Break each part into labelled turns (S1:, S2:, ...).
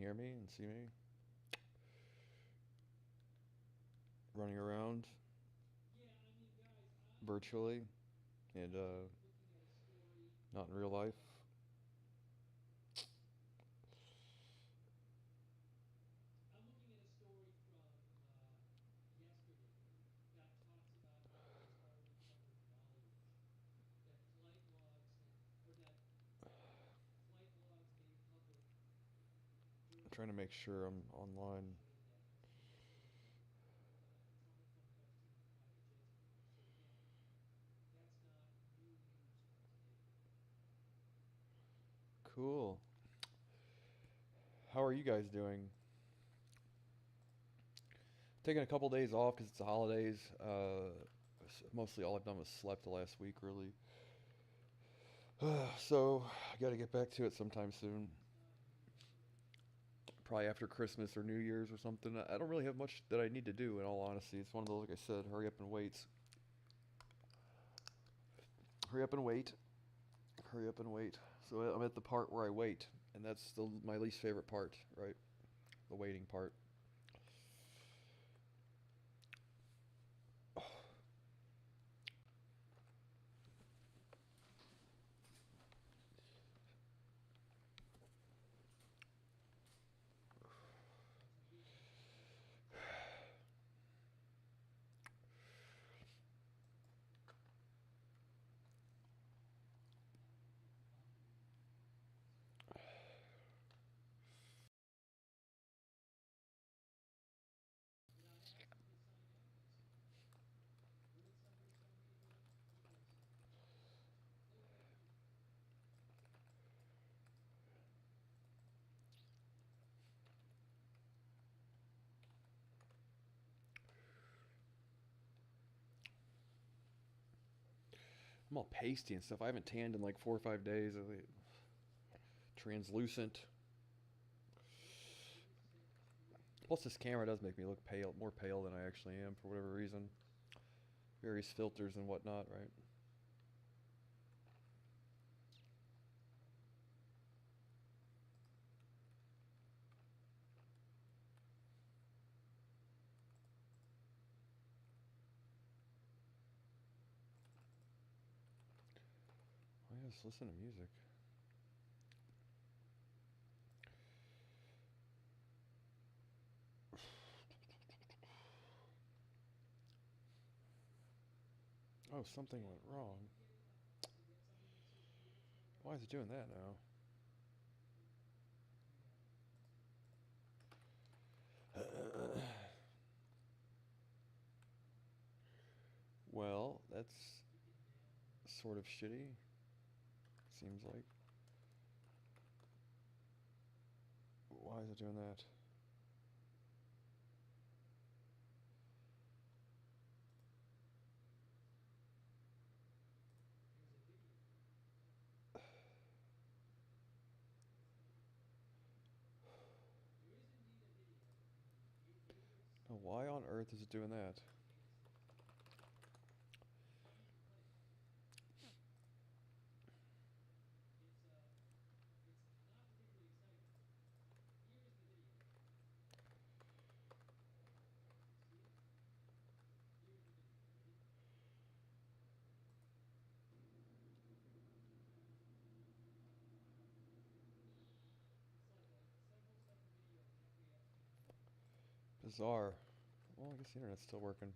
S1: hear me and see me running around virtually and not in real life. I'm trying to make sure I'm online. Cool. How are you guys doing? Taking a couple days off because it's the holidays. Mostly all I've done was slept the last week, really. So I got to get back to it sometime soon. Probably after Christmas or New Year's or something. I don't really have much that I need to do, in all honesty. It's one of those, like I said, hurry up and wait. Hurry up and wait. Hurry up and wait. So I'm at the part where I wait, and that's my least favorite part, right? The waiting part. I'm all pasty and stuff. I haven't tanned in like 4 or 5 days. Translucent. Plus, this camera does make me look pale, more pale than I actually am for whatever reason. Various filters and whatnot, right? I just listen to music. Oh, something went wrong. Why is it doing that now? Well, that's sort of shitty. Seems like. Why is it doing that? Why on earth is it doing that? Bizarre. Well, I guess the internet's still working.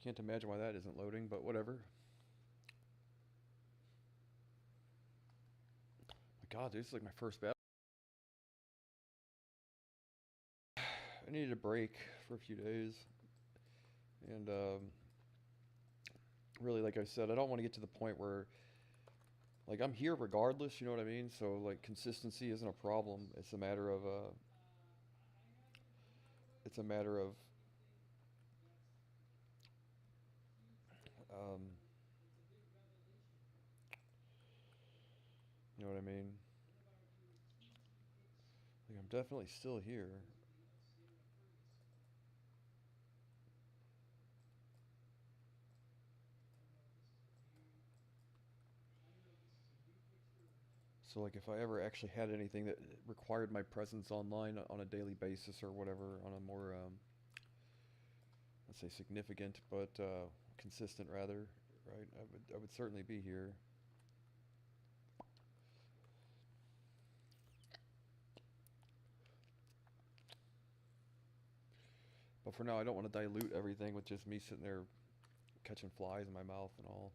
S1: Can't imagine why that isn't loading, but whatever. My God, dude, this is like my first battle. I needed a break for a few days, and really, like I said, I don't want to get to the point where, like, I'm here regardless. You know what I mean? So, like, consistency isn't a problem. It's a matter of it's a matter of um, you know what I mean? Like, I'm definitely still here. So like if I ever actually had anything that required my presence online on a daily basis or whatever, on a more let's say significant but consistent rather, right? I would certainly be here. But for now, I don't want to dilute everything with just me sitting there catching flies in my mouth and all.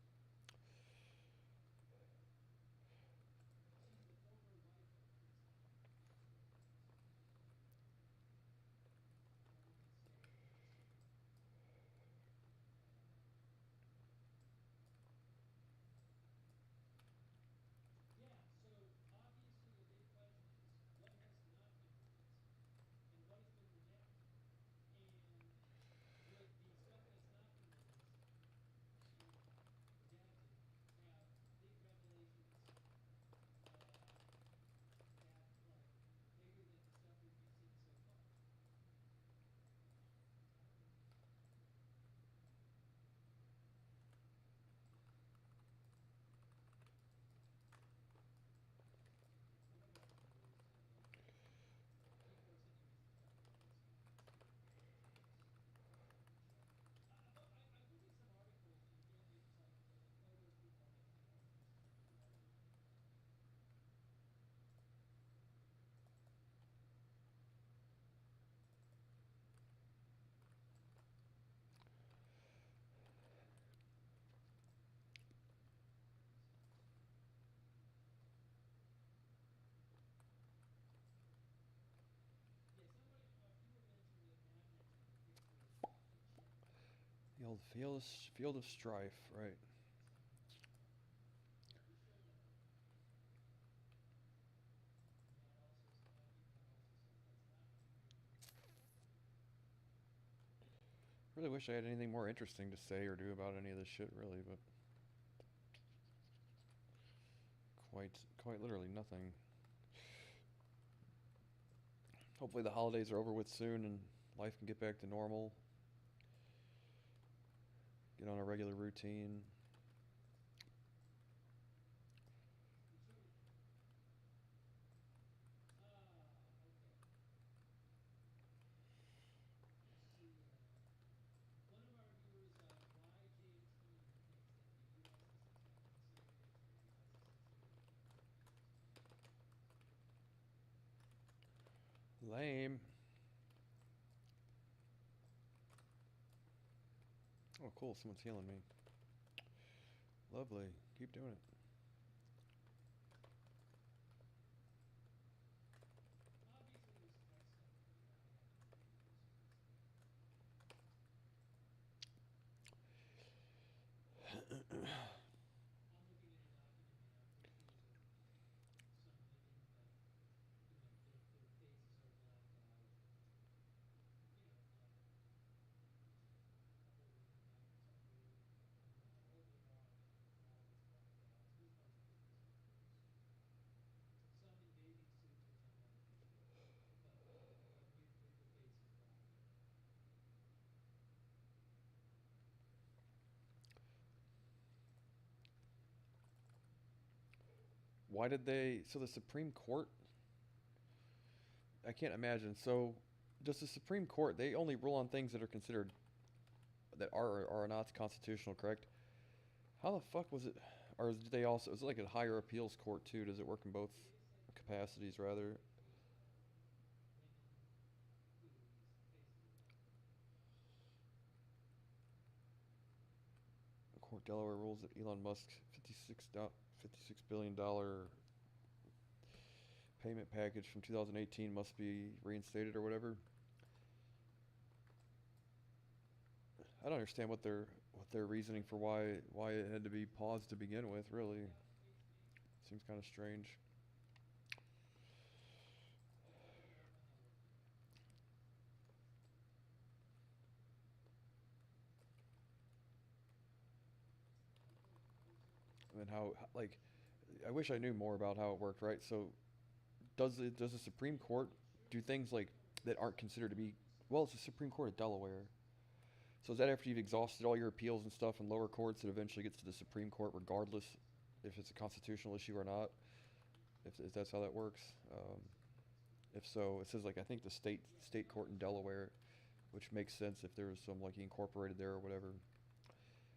S1: The old field of strife, right? Really wish I had anything more interesting to say or do about any of this shit, really, but quite literally nothing. Hopefully the holidays are over with soon and life can get back to normal. Get on a regular routine. Lame. Oh, cool. Someone's healing me. Lovely. Keep doing it. Why did they? So the Supreme Court? I can't imagine. So, does the Supreme Court? They only rule on things that are considered that are not constitutional, correct? How the fuck was it? Or did they also? Is it like a higher appeals court too? Does it work in both capacities rather? The court Delaware rules that Elon Musk's $56 billion payment package from 2018 must be reinstated or whatever. I don't understand what their reasoning for why it had to be paused to begin with. Really, seems kind of strange. And then how like I wish I knew more about how it worked. Right. So does the Supreme Court do things like that aren't considered to be well? It's the Supreme Court of Delaware. So is that after you've exhausted all your appeals and stuff in lower courts, it eventually gets to the Supreme Court, regardless if it's a constitutional issue or not? if that's how that works. If so, it says like I think the state court in Delaware, which makes sense if there was some like he incorporated there or whatever.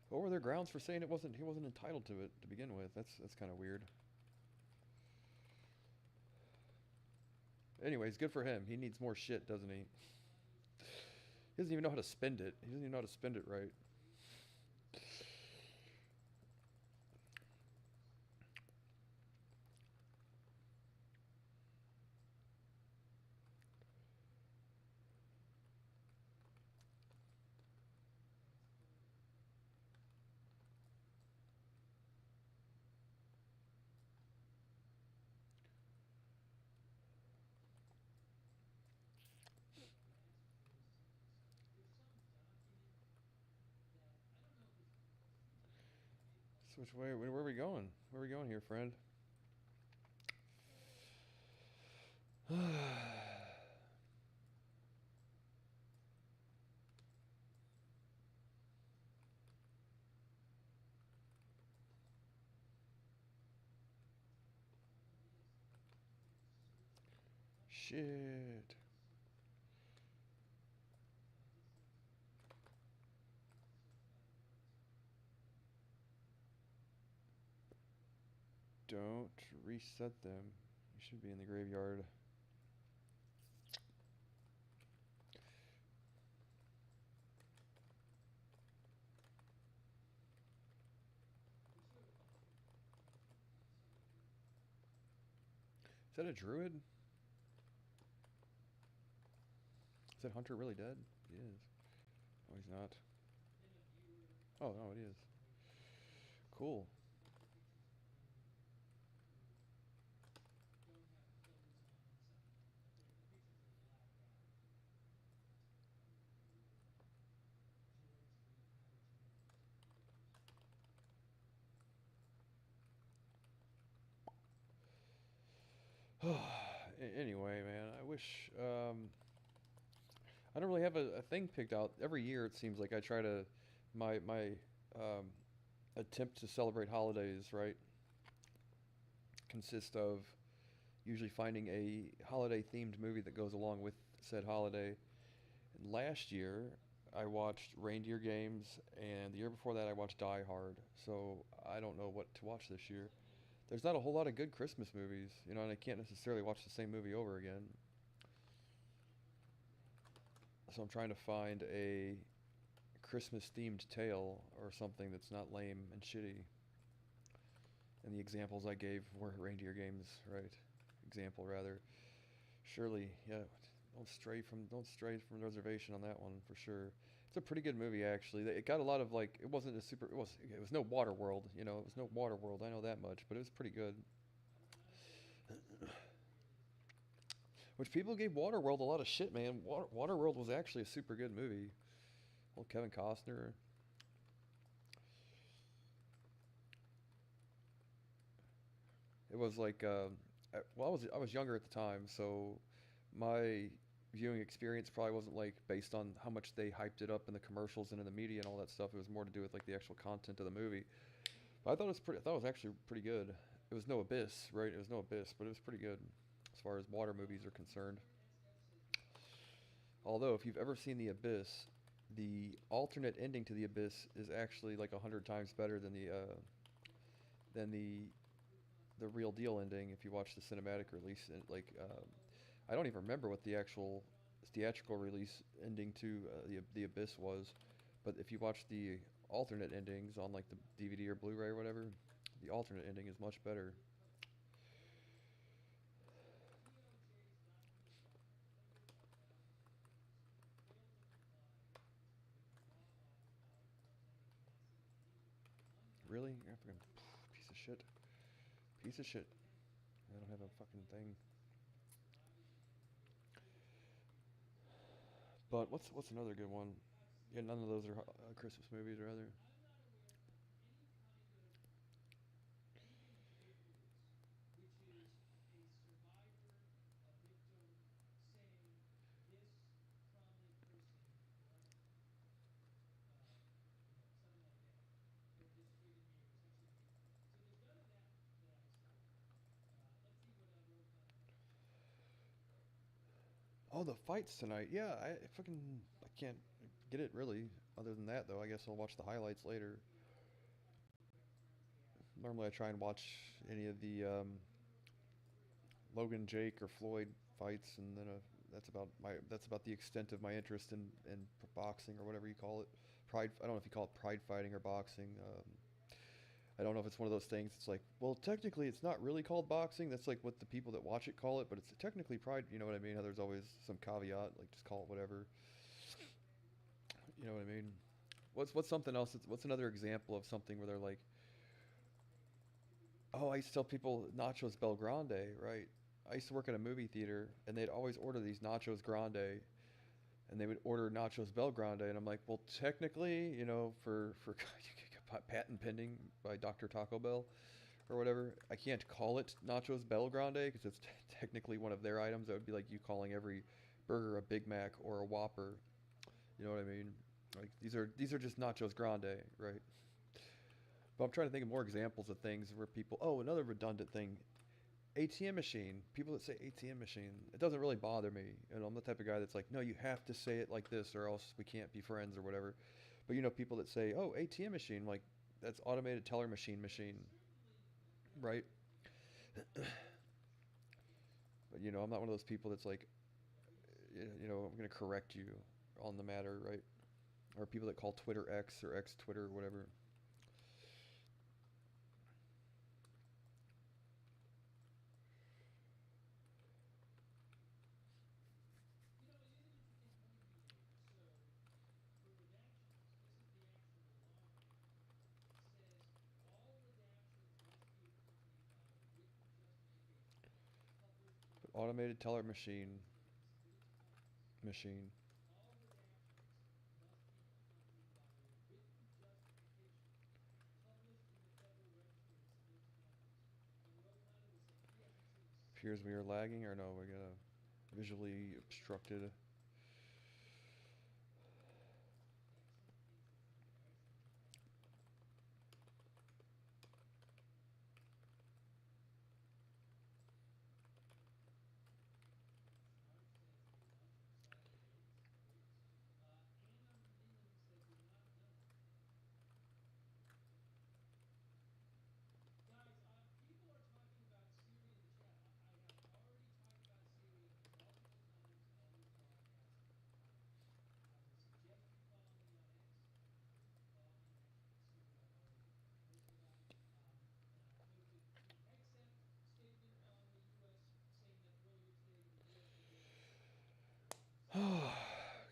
S1: What were their grounds for saying he wasn't entitled to it to begin with? That's kind of weird. Anyways, good for him. He needs more shit, doesn't he? He doesn't even know how to spend it. He doesn't even know how to spend it right. So which way? Where are we going? Where are we going here, friend? Shit. Don't reset them. You should be in the graveyard. Is that a druid? Is that hunter really dead? He is. Oh, he's not. Oh, no, it is. Cool. Anyway, man, I wish I don't really have a thing picked out. Every year it seems like I try to my um, attempt to celebrate holidays, right, consist of usually finding a holiday themed movie that goes along with said holiday. And last year I watched Reindeer Games, and the year before that I watched Die Hard. So I don't know what to watch this year. There's not a whole lot of good Christmas movies, you know, and I can't necessarily watch the same movie over again. So I'm trying to find a Christmas themed tale or something that's not lame and shitty. And the examples I gave were Reindeer Games, right? Example rather. Surely, yeah. Don't stray from reservation on that one for sure. It's a pretty good movie actually. It got a lot of like. It wasn't a super. It was no Waterworld. You know, it was no Waterworld. I know that much, but it was pretty good. Which people gave Waterworld a lot of shit, man. Waterworld was actually a super good movie. Well, Kevin Costner. It was like, well, I was younger at the time, so my viewing experience probably wasn't like based on how much they hyped it up in the commercials and in the media and all that stuff. It was more to do with like the actual content of the movie. But I thought it was pretty. I thought it was actually pretty good. It was no Abyss, right? It was no Abyss, but it was pretty good as far as water movies are concerned. Although, if you've ever seen The Abyss, the alternate ending to The Abyss is actually like 100 times better than the real deal ending. If you watch the cinematic release, I don't even remember what the actual theatrical release ending to the Abyss was, but if you watch the alternate endings on like the DVD or Blu-ray or whatever, the alternate ending is much better. Really? You're a fucking piece of shit. Piece of shit. I don't have a fucking thing. But what's another good one? Yeah, none of those are Christmas movies, or other. Oh, the fights tonight. Yeah, I can't get it really. Other than that, though, I guess I'll watch the highlights later. Normally, I try and watch any of the Logan, Jake, or Floyd fights, and then that's about the extent of my interest in boxing or whatever you call it. Pride. I don't know if you call it pride fighting or boxing. I don't know if it's one of those things. It's like, well, technically, it's not really called boxing. That's like what the people that watch it call it, but it's technically pride. You know what I mean? How there's always some caveat, like just call it whatever. You know what I mean? What's something else? What's another example of something where they're like, oh, I used to tell people nachos Bel Grande, right? I used to work at a movie theater, and they'd always order these nachos grande, and they would order nachos Bel Grande, and I'm like, well, technically, you know, for patent pending by Dr. Taco Bell or whatever, I can't call it nachos Bel Grande because it's technically one of their items. That would be like you calling every burger a Big Mac or a Whopper. You know what I mean? Like these are just nachos grande, right? But I'm trying to think of more examples of things where people. Oh, another redundant thing. ATM machine. People that say ATM machine, it doesn't really bother me. And I'm the type of guy that's like, no, you have to say it like this, or else we can't be friends or whatever. But you know, people that say, oh, ATM machine, like that's automated teller machine, right? But you know, I'm not one of those people that's like, you know, I'm gonna correct you on the matter, right? Or people that call Twitter X or X Twitter or whatever. But automated teller machine. Appears we are lagging, or no, we got a visually obstructed.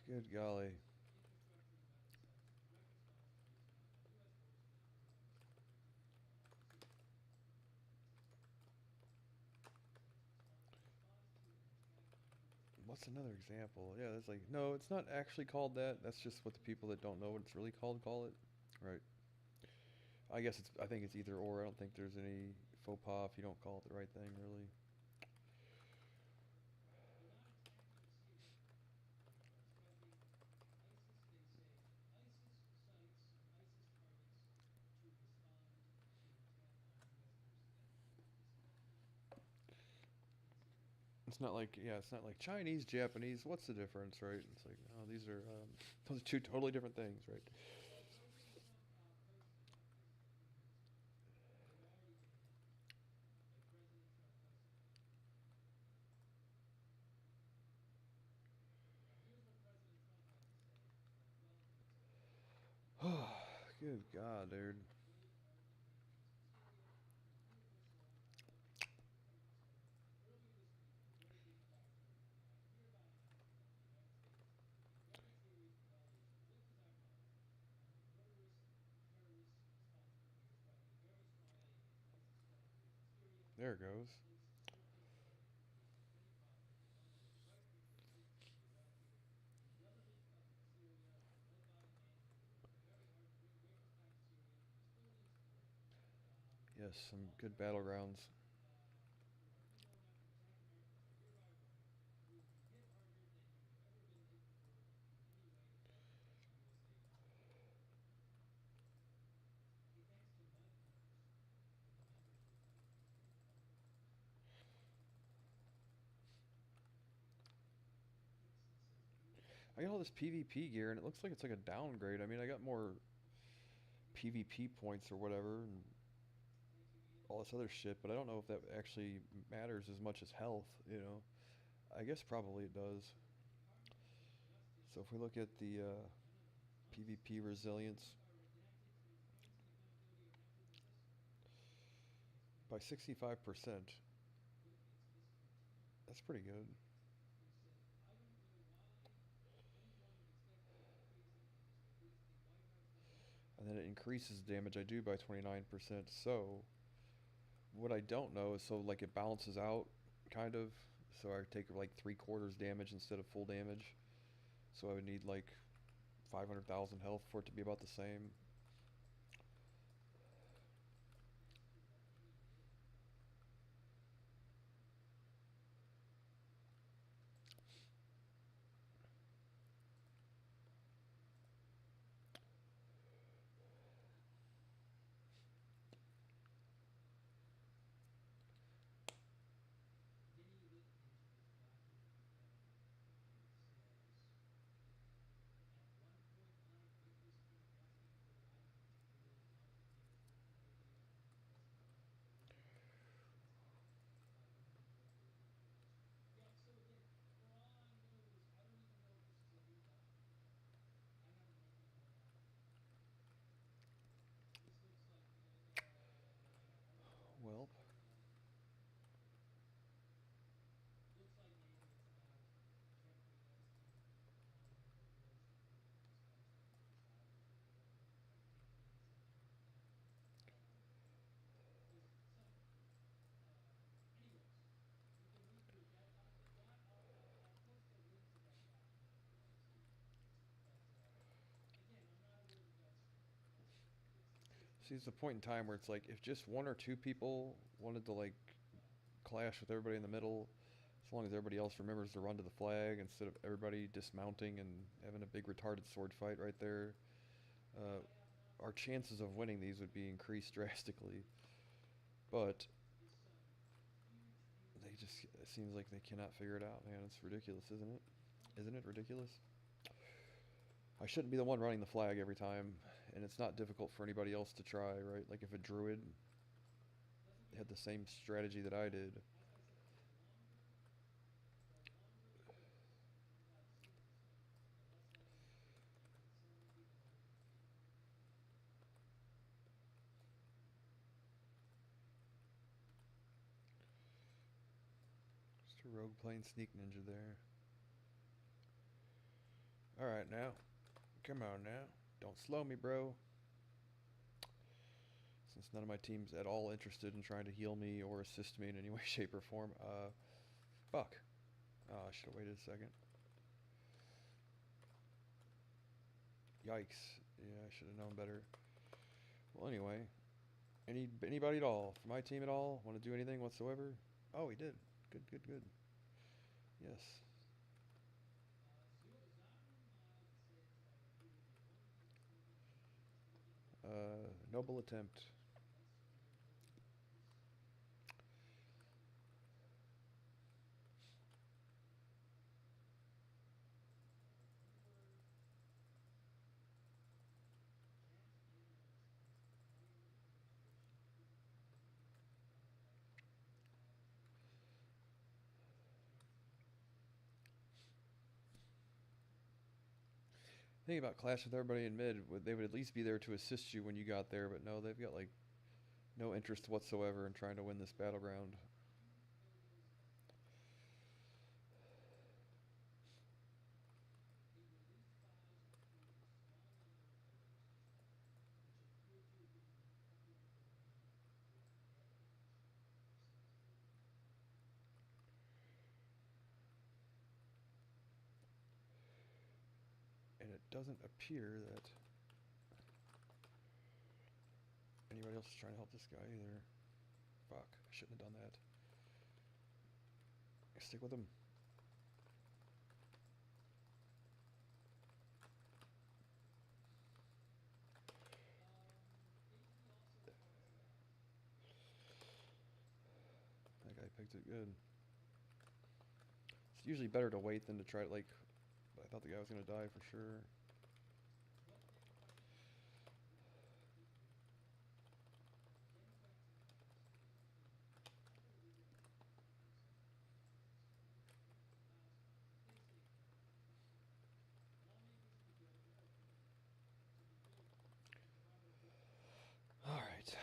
S1: Good golly. What's another example? Yeah, it's like, no, it's not actually called that. That's just what the people that don't know what it's really called call it. Right. I guess it's, I think it's either or. I don't think there's any faux pas if you don't call it the right thing, really. Yeah, it's not like Chinese, Japanese. What's the difference, right? It's like, oh, these are, those are two totally different things, right? Good God, dude. There it goes. Yes, some good battlegrounds. I got all this PvP gear, and it looks like it's like a downgrade. I mean, I got more PvP points or whatever, and all this other shit, but I don't know if that actually matters as much as health, you know? I guess probably it does. So if we look at the PvP resilience by 65%, that's pretty good. And then it increases damage I do by 29%. So what I don't know is, so like it balances out, kind of. So I take like 3/4 damage instead of full damage. So I would need like 500,000 health for it to be about the same. Well, see, it's the point in time where it's like if just one or two people wanted to like clash with everybody in the middle, as long as everybody else remembers to run to the flag instead of everybody dismounting and having a big retarded sword fight right there, uh, our chances of winning these would be increased drastically. But they just, it seems like they cannot figure it out, man. It's ridiculous, isn't it? Isn't it ridiculous? I shouldn't be the one running the flag every time, and it's not difficult for anybody else to try, right? Like if a druid had the same strategy that I did. Just a rogue playing sneak ninja there. Alright now. Come on now. Don't slow me, bro. Since none of my team's at all interested in trying to heal me or assist me in any way, shape, or form. Fuck. Oh, I should have waited a second. Yikes. Yeah, I should have known better. Well, anyway. Anybody at all? For my team at all? Want to do anything whatsoever? Oh, he did. Good, good, good. Yes. Noble attempt. Thing about Clash with everybody in mid, they would at least be there to assist you when you got there, but no, they've got like no interest whatsoever in trying to win this battleground. And it doesn't appear that anybody else is trying to help this guy either. Fuck, I shouldn't have done that. Stick with him. That guy picked it good. It's usually better to wait than to try to like But I thought the guy was gonna die for sure. All right.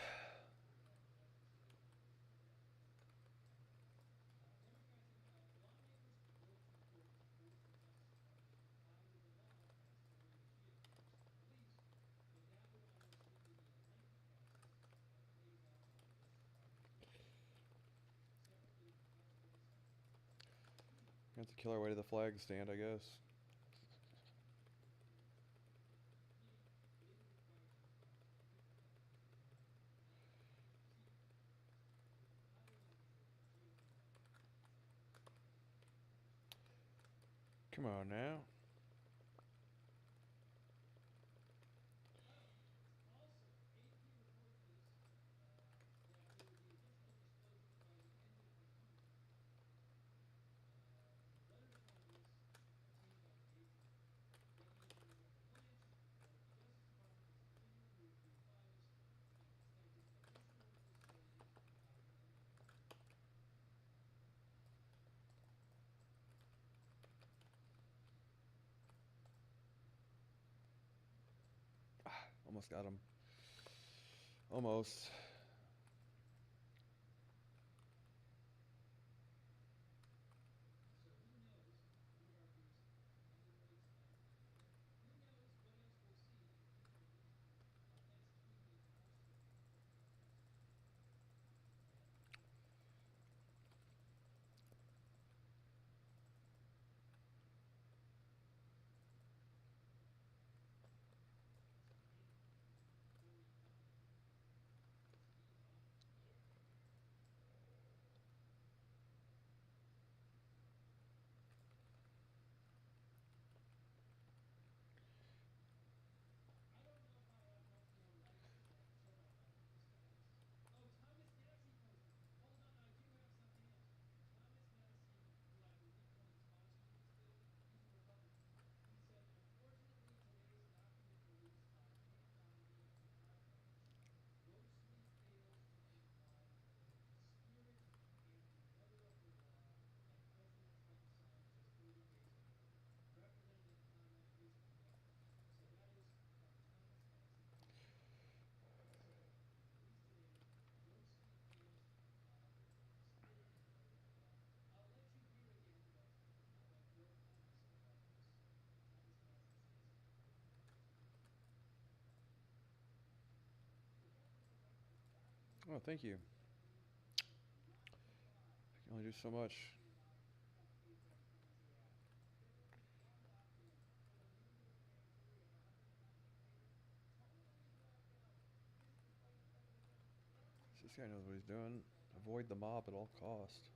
S1: We have to kill our way to the flag stand, I guess. Come on now. Almost got him. Almost. Oh, thank you. I can only do so much. This guy knows what he's doing. Avoid the mob at all cost.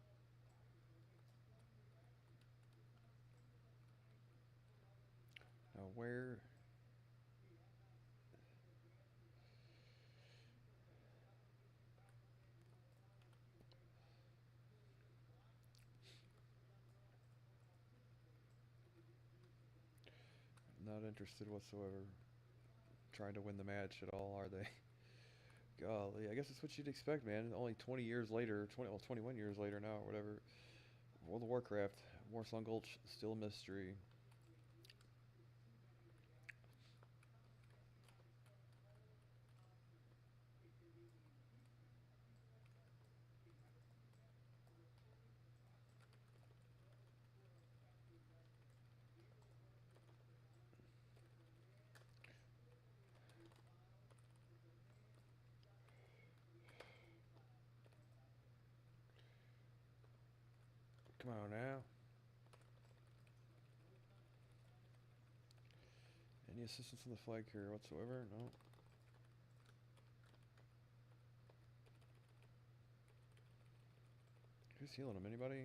S1: Now where? Not interested whatsoever. Trying to win the match at all, are they? Golly, I guess that's what you'd expect, man. Only 20 years later, 21 years later now, or whatever. World of Warcraft, Warsong Gulch, still a mystery. Come on now. Any assistance on the flag carrier whatsoever? No. Who's healing him? Anybody?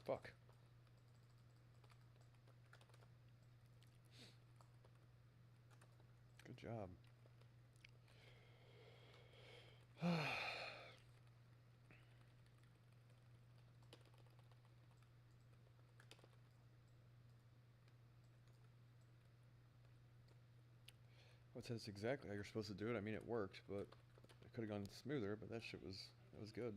S1: Fuck. Good job. That's exactly how you're supposed to do it. I mean, it worked, but it could have gone smoother. But that shit was good.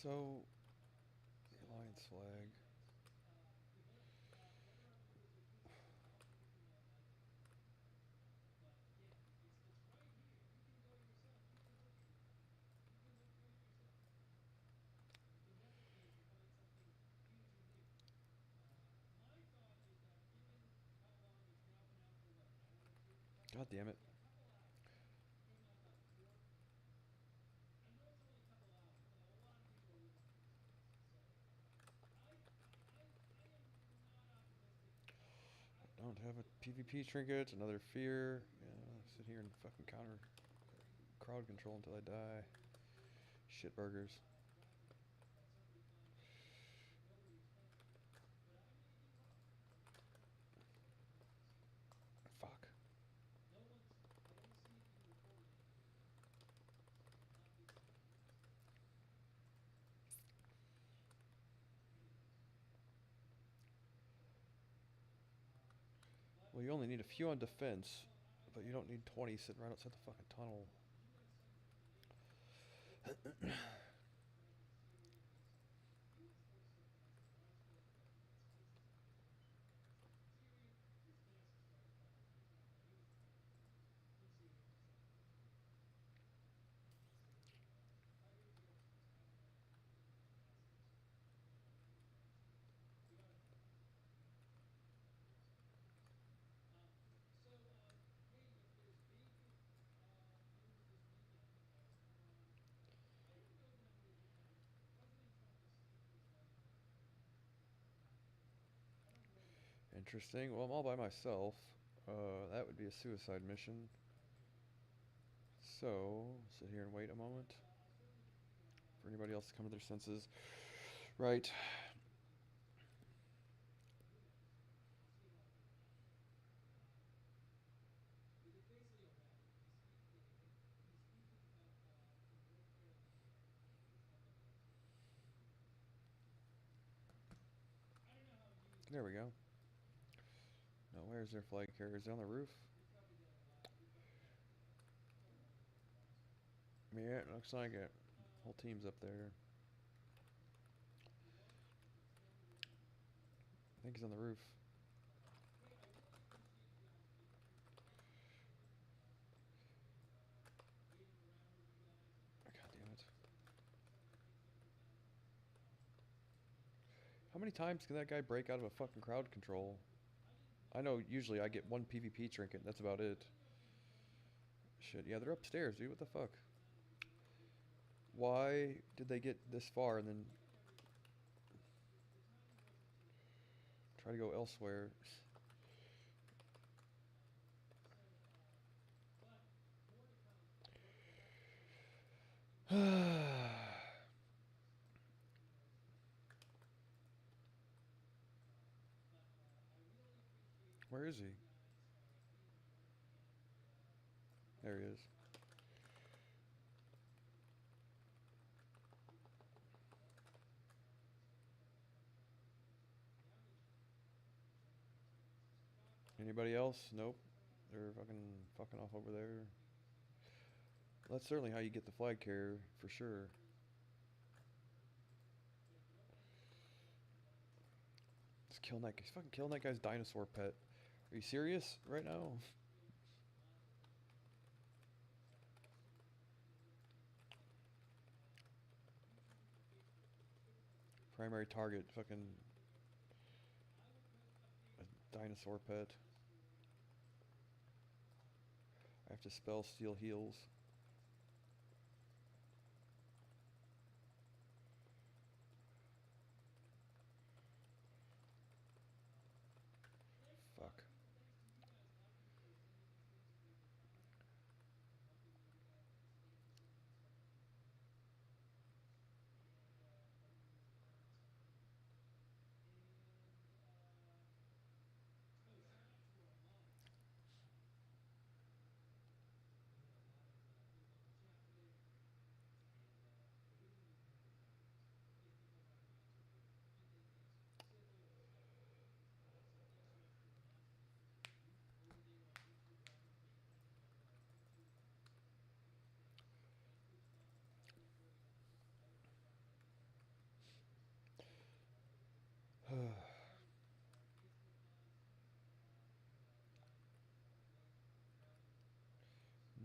S1: So, the Alliance flag. God damn it. Don't have a PvP trinket, another fear. Yeah, sit here and fucking counter crowd control until I die. Shit burgers. Fuck. Well, you only need a few on defense, but you don't need 20 sitting right outside the fucking tunnel. Interesting. Well, I'm all by myself. That would be a suicide mission. So, sit here and wait a moment for anybody else to come to their senses. Right. There we go. Now, where's their flag carriers? On the roof? Yeah, it looks like it. Whole team's up there. I think he's on the roof. God damn it. How many times can that guy break out of a fucking crowd control? I know usually I get one PvP trinket, that's about it. Shit, yeah, they're upstairs, dude. What the fuck? Why did they get this far and then try to go elsewhere? Where is he? There he is. Anybody else? Nope. They're fucking off over there. That's certainly how you get the flag carrier, for sure. Just killing that. He's fucking killing that guy's dinosaur pet. Are you serious right now? Primary target, fucking a dinosaur pet. I have to spell steal heals. Fuck.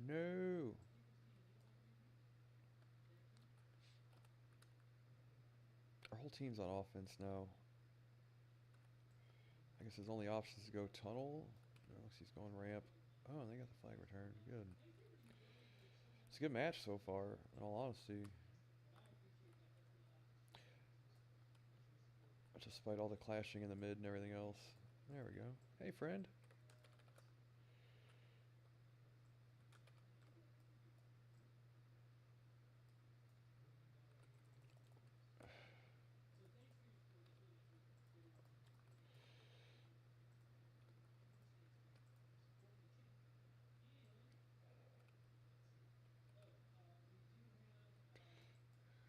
S1: No. Our whole team's on offense now. I guess his only option is to go tunnel. No, he's going ramp. Oh, and they got the flag returned. Good. It's a good match so far, in all honesty. Despite all the clashing in the mid and everything else. There we go. Hey, friend.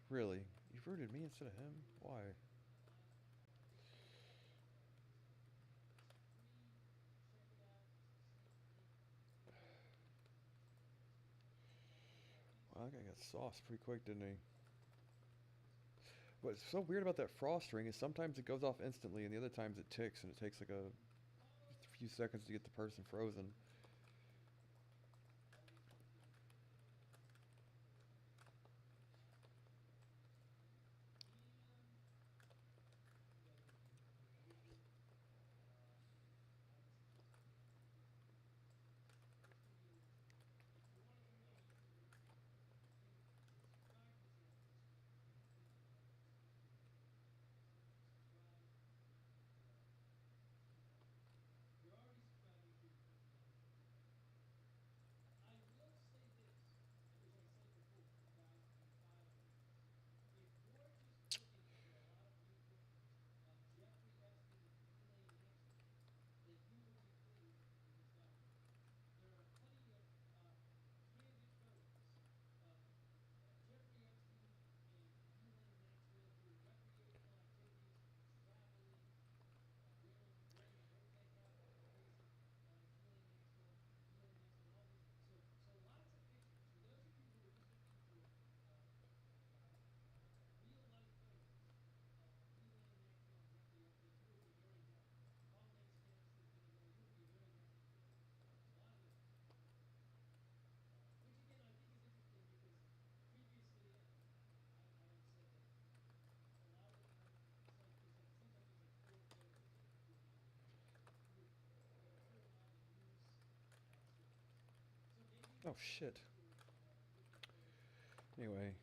S1: Really? You rooted me instead of him? Why? Well, that guy got sauced pretty quick, didn't he? What's so weird about that frost ring is sometimes it goes off instantly and the other times it ticks and it takes like a few seconds to get the person frozen. Oh shit. Anyway.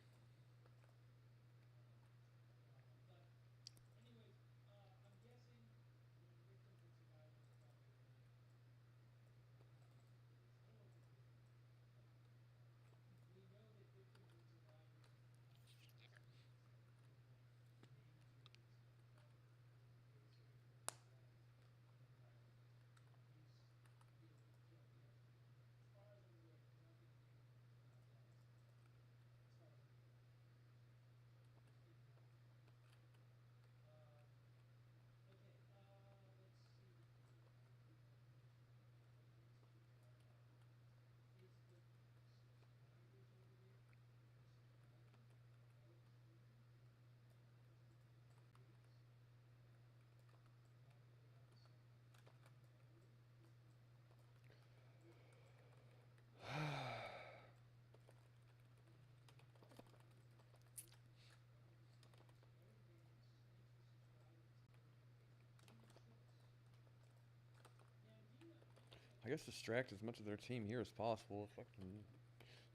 S1: I guess distract as much of their team here as possible. Fucking,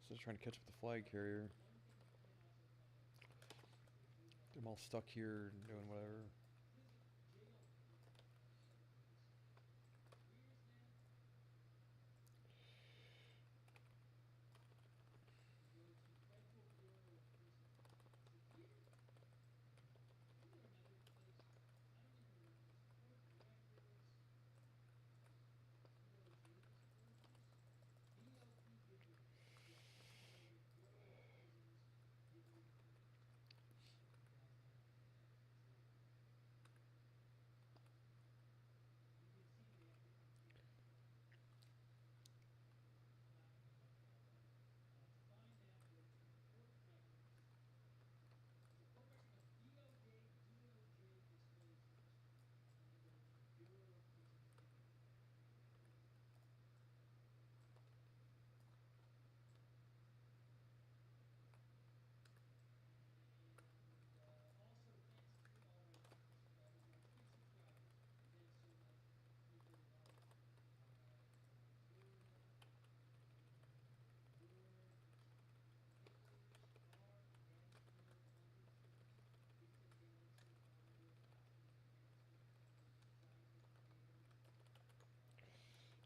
S1: instead of trying to catch up the flag carrier. Get them all stuck here and doing whatever.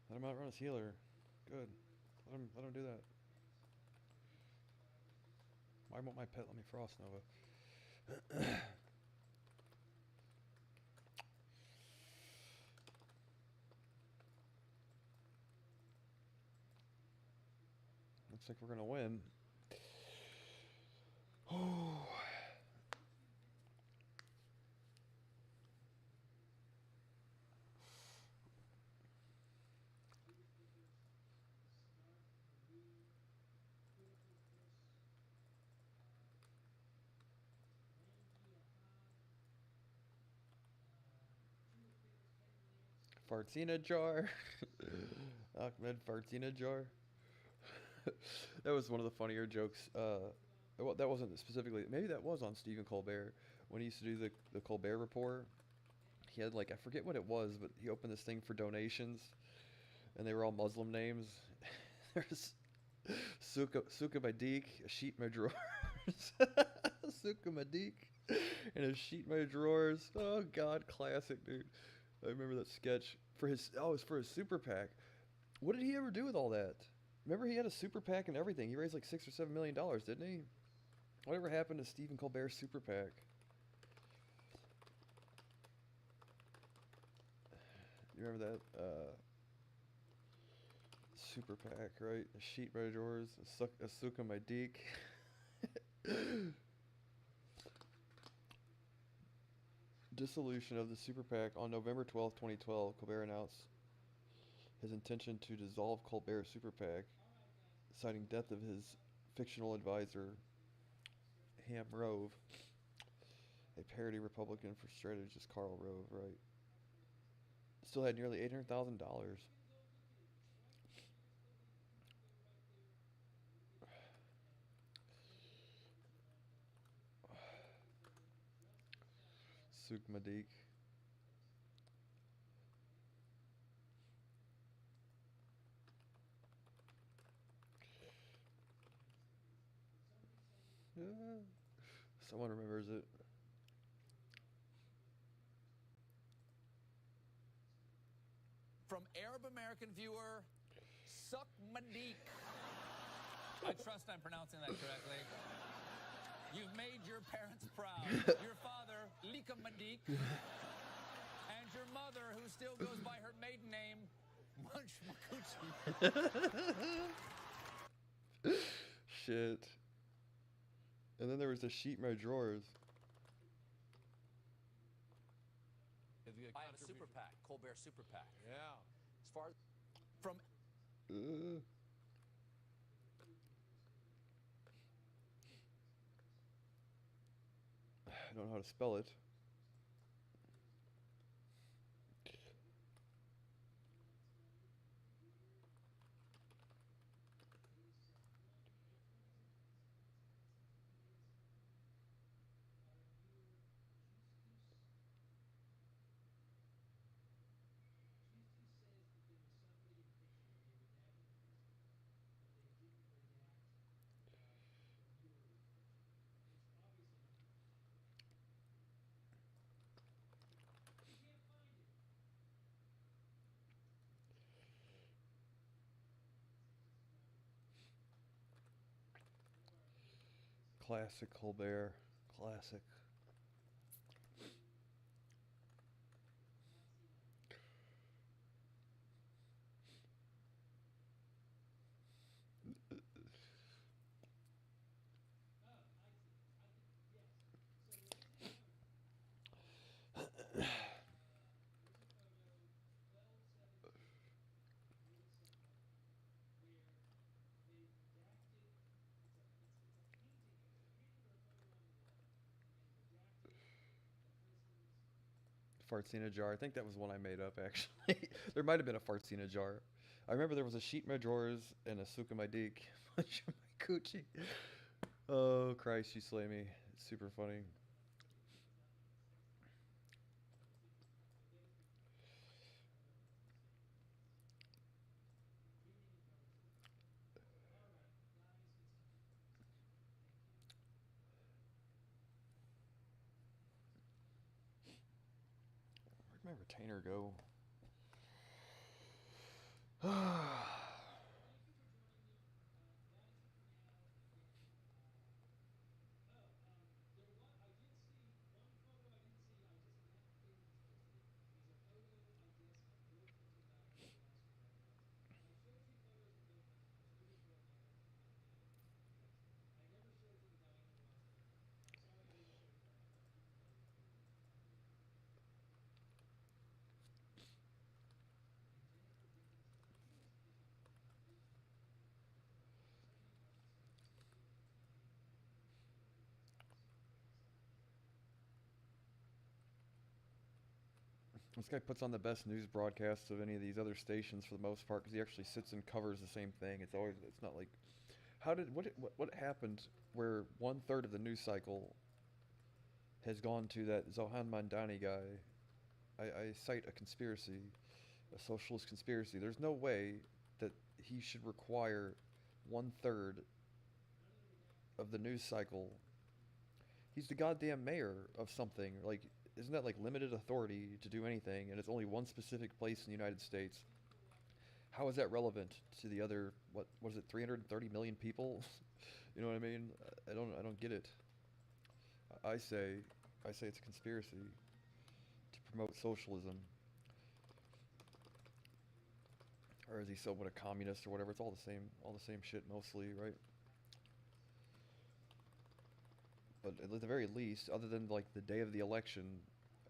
S1: Let him outrun his healer. Good. Let him do that. Why won't my pet let me Frost Nova? Looks like we're gonna win. Oh. Farts in a jar. Ahmed farts in a jar. That was one of the funnier jokes. Well, that wasn't specifically. Maybe that was on Stephen Colbert when he used to do the Colbert Report. He had like I forget what it was, but he opened this thing for donations, and they were all Muslim names. There's Suka Madik, a sheet my drawers. Suka Madik, and a sheet my drawers. Oh God, classic, dude. I remember that sketch for his. Oh, it was for his super PAC. What did he ever do with all that? Remember, he had a super PAC and everything. He raised like $6 or $7 million, didn't he? Whatever happened to Stephen Colbert's super PAC? You remember that? Super PAC, right? A sheet by drawers, a suka my deek. Dissolution of the super PAC on November 12th, 2012. Colbert announced his intention to dissolve Colbert's super PAC, citing death of his fictional advisor, Ham Rove, a parody Republican for strategist Karl Rove, right? Still had nearly $800,000. Sukmadik. Someone remembers it.
S2: From Arab American viewer, Suck Madik. I trust I'm pronouncing that correctly. You've made your parents proud. Your father, Lika Madik, and your mother, who still goes by her maiden name, Munch Makuchi.
S1: Shit. And then there was the sheet in my drawers.
S2: I have a super PAC, Colbert super PAC.
S3: Yeah.
S2: As far as from
S1: I don't know how to spell it. Classic Colbert. Classic. Farts in a jar. I think that was one I made up, actually. There might have been a farts in a jar. I remember there was a sheet in my drawers and a sook in my deek. Punch in my coochie. Oh, Christ, you slay me. It's super funny. Where'd my retainer go? This guy puts on the best news broadcasts of any of these other stations for the most part because he actually sits and covers the same thing. It's not like, what happened where 1/3 of the news cycle has gone to that Zohan Mandani guy. I cite a conspiracy, a socialist conspiracy. There's no way that he should require 1/3 of the news cycle. He's the goddamn mayor of something. Like, isn't that like limited authority to do anything? And it's only one specific place in the United States. How is that relevant to the other? What is it? 330 million people? You know what I mean? I don't get it. I say it's a conspiracy to promote socialism. Or is he somewhat a communist or whatever? It's all the same shit mostly, right? But at the very least, other than like the day of the election,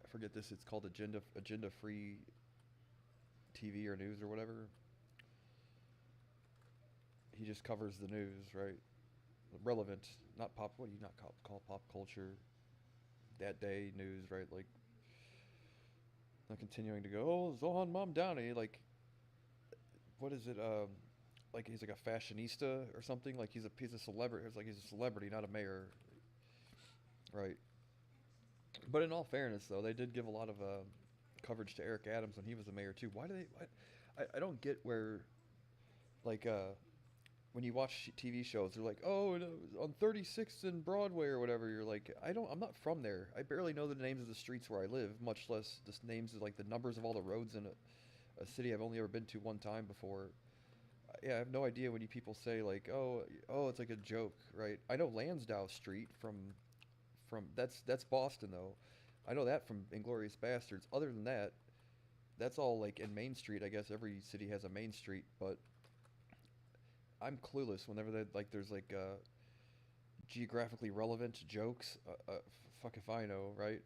S1: I forget this. It's called agenda free TV or news or whatever. He just covers the news, right? Relevant, not pop. What do you not call pop culture? That day news, right? Like, not continuing to go. Oh, Zohan Mom Downey, like, what is it? Like he's like a fashionista or something. Like he's a celebrity. It's like he's a celebrity, not a mayor, right? But in all fairness, though, they did give a lot of coverage to Eric Adams when he was the mayor too. Why do they? I don't get where, like, when you watch TV shows, they're like, oh, on 36th and Broadway or whatever. You're like, I'm not from there. I barely know the names of the streets where I live, much less the names of like the numbers of all the roads in a city I've only ever been to one time before. Yeah, I have no idea when you people say like, oh, it's like a joke, right? I know Lansdowne Street from that's Boston though. I know that from Inglorious Bastards. Other than that, that's all like in Main Street. I guess every city has a Main Street, but I'm clueless whenever there's like geographically relevant jokes. Fuck if I know, right?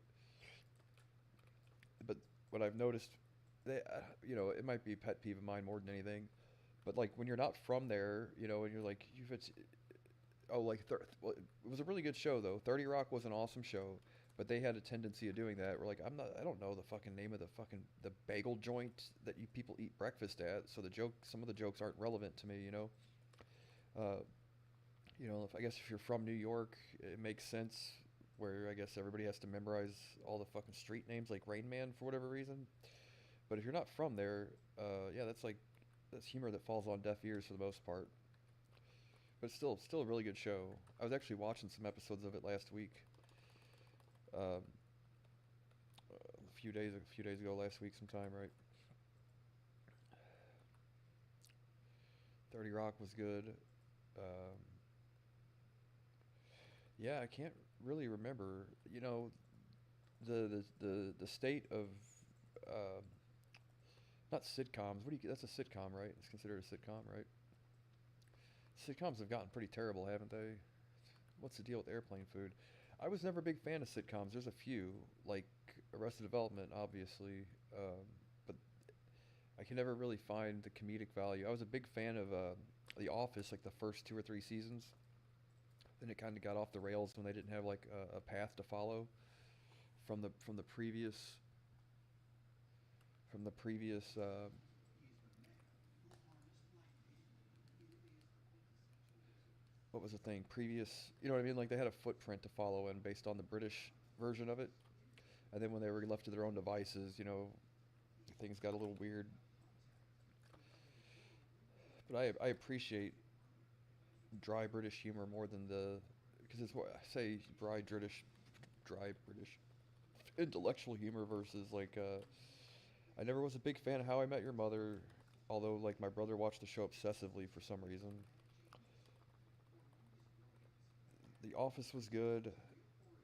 S1: But what I've noticed, it might be a pet peeve of mine more than anything. But like when you're not from there, and you're like, well, it was a really good show though. 30 Rock was an awesome show, but they had a tendency of doing that. We're like, I don't know the fucking name of the bagel joint that you people eat breakfast at. So some of the jokes aren't relevant to me. Uh, I guess if you're from New York, it makes sense. Where I guess everybody has to memorize all the fucking street names like Rain Man for whatever reason. But if you're not from there, yeah, that's humor that falls on deaf ears for the most part. But still a really good show. I was actually watching some episodes of it last week. A few days ago, last week sometime, right? 30 Rock was good. Yeah, I can't really remember. You know, the state of uh, not sitcoms. What do you? That's a sitcom, right? It's considered a sitcom, right? Sitcoms have gotten pretty terrible, haven't they? What's the deal with airplane food? I was never a big fan of sitcoms. There's a few, like Arrested Development, obviously, but I can never really find the comedic value. I was a big fan of The Office, like the first 2 or 3 seasons. Then it kind of got off the rails when they didn't have like a path to follow from the previous what was the thing previous, you know what I mean, like they had a footprint to follow in based on the British version of it, and then when they were left to their own devices, you know, things got a little weird. But I appreciate dry British humor more than the, because it's what I say, dry British intellectual humor versus like I never was a big fan of How I Met Your Mother, although like my brother watched the show obsessively for some reason. The Office was good.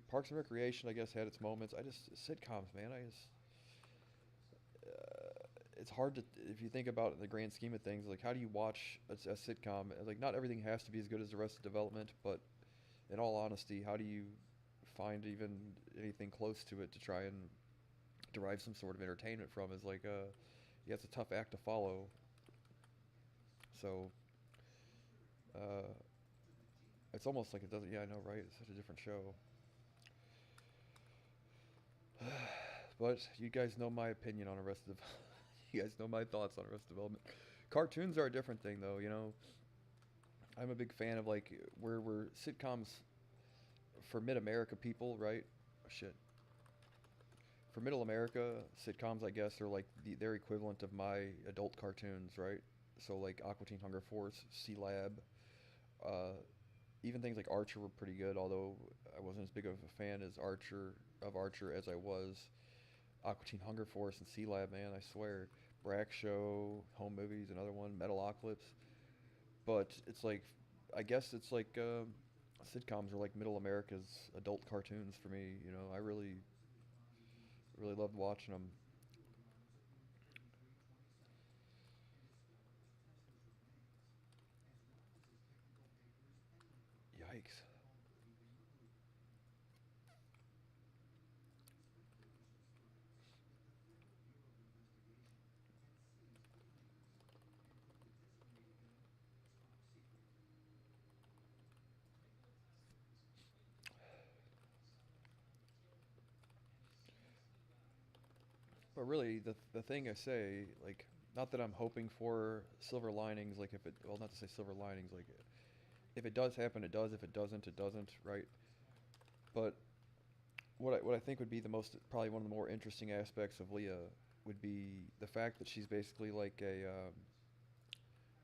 S1: Parks and Recreation, I guess, had its moments. I just sitcoms, man. It's hard to, if you think about it in the grand scheme of things. Like, how do you watch a sitcom? Like, not everything has to be as good as the rest of Development, but in all honesty, how do you find even anything close to it to try and derive some sort of entertainment from? Is like, yeah, it's a tough act to follow. So, uh, it's almost like it doesn't. Yeah, I know, right? It's such a different show. But you guys know my opinion on Arrested. You guys know my thoughts on Arrested Development. Cartoons are a different thing, though. You know, I'm a big fan of like where sitcoms for mid America people, right? Oh, shit. For middle America, sitcoms, I guess, are like their equivalent of my adult cartoons, right? So like Aqua Teen Hunger Force, C Lab, uh, even things like Archer were pretty good. Although I wasn't as big of a fan as Archer as I was Aqua Teen Hunger Force and C Lab. Man, I swear. Brack Show, Home Movies, another one, Metalocalypse. But it's like, I guess it's like sitcoms are like middle America's adult cartoons for me. You know, I really loved watching them. Yikes. But really, the thing I say, like, not that I'm hoping for silver linings, like if it, well, not to say silver linings, like if it does happen, it does. If it doesn't, it doesn't, right? But what I think would be the most, probably one of the more interesting aspects of Leah would be the fact that she's basically like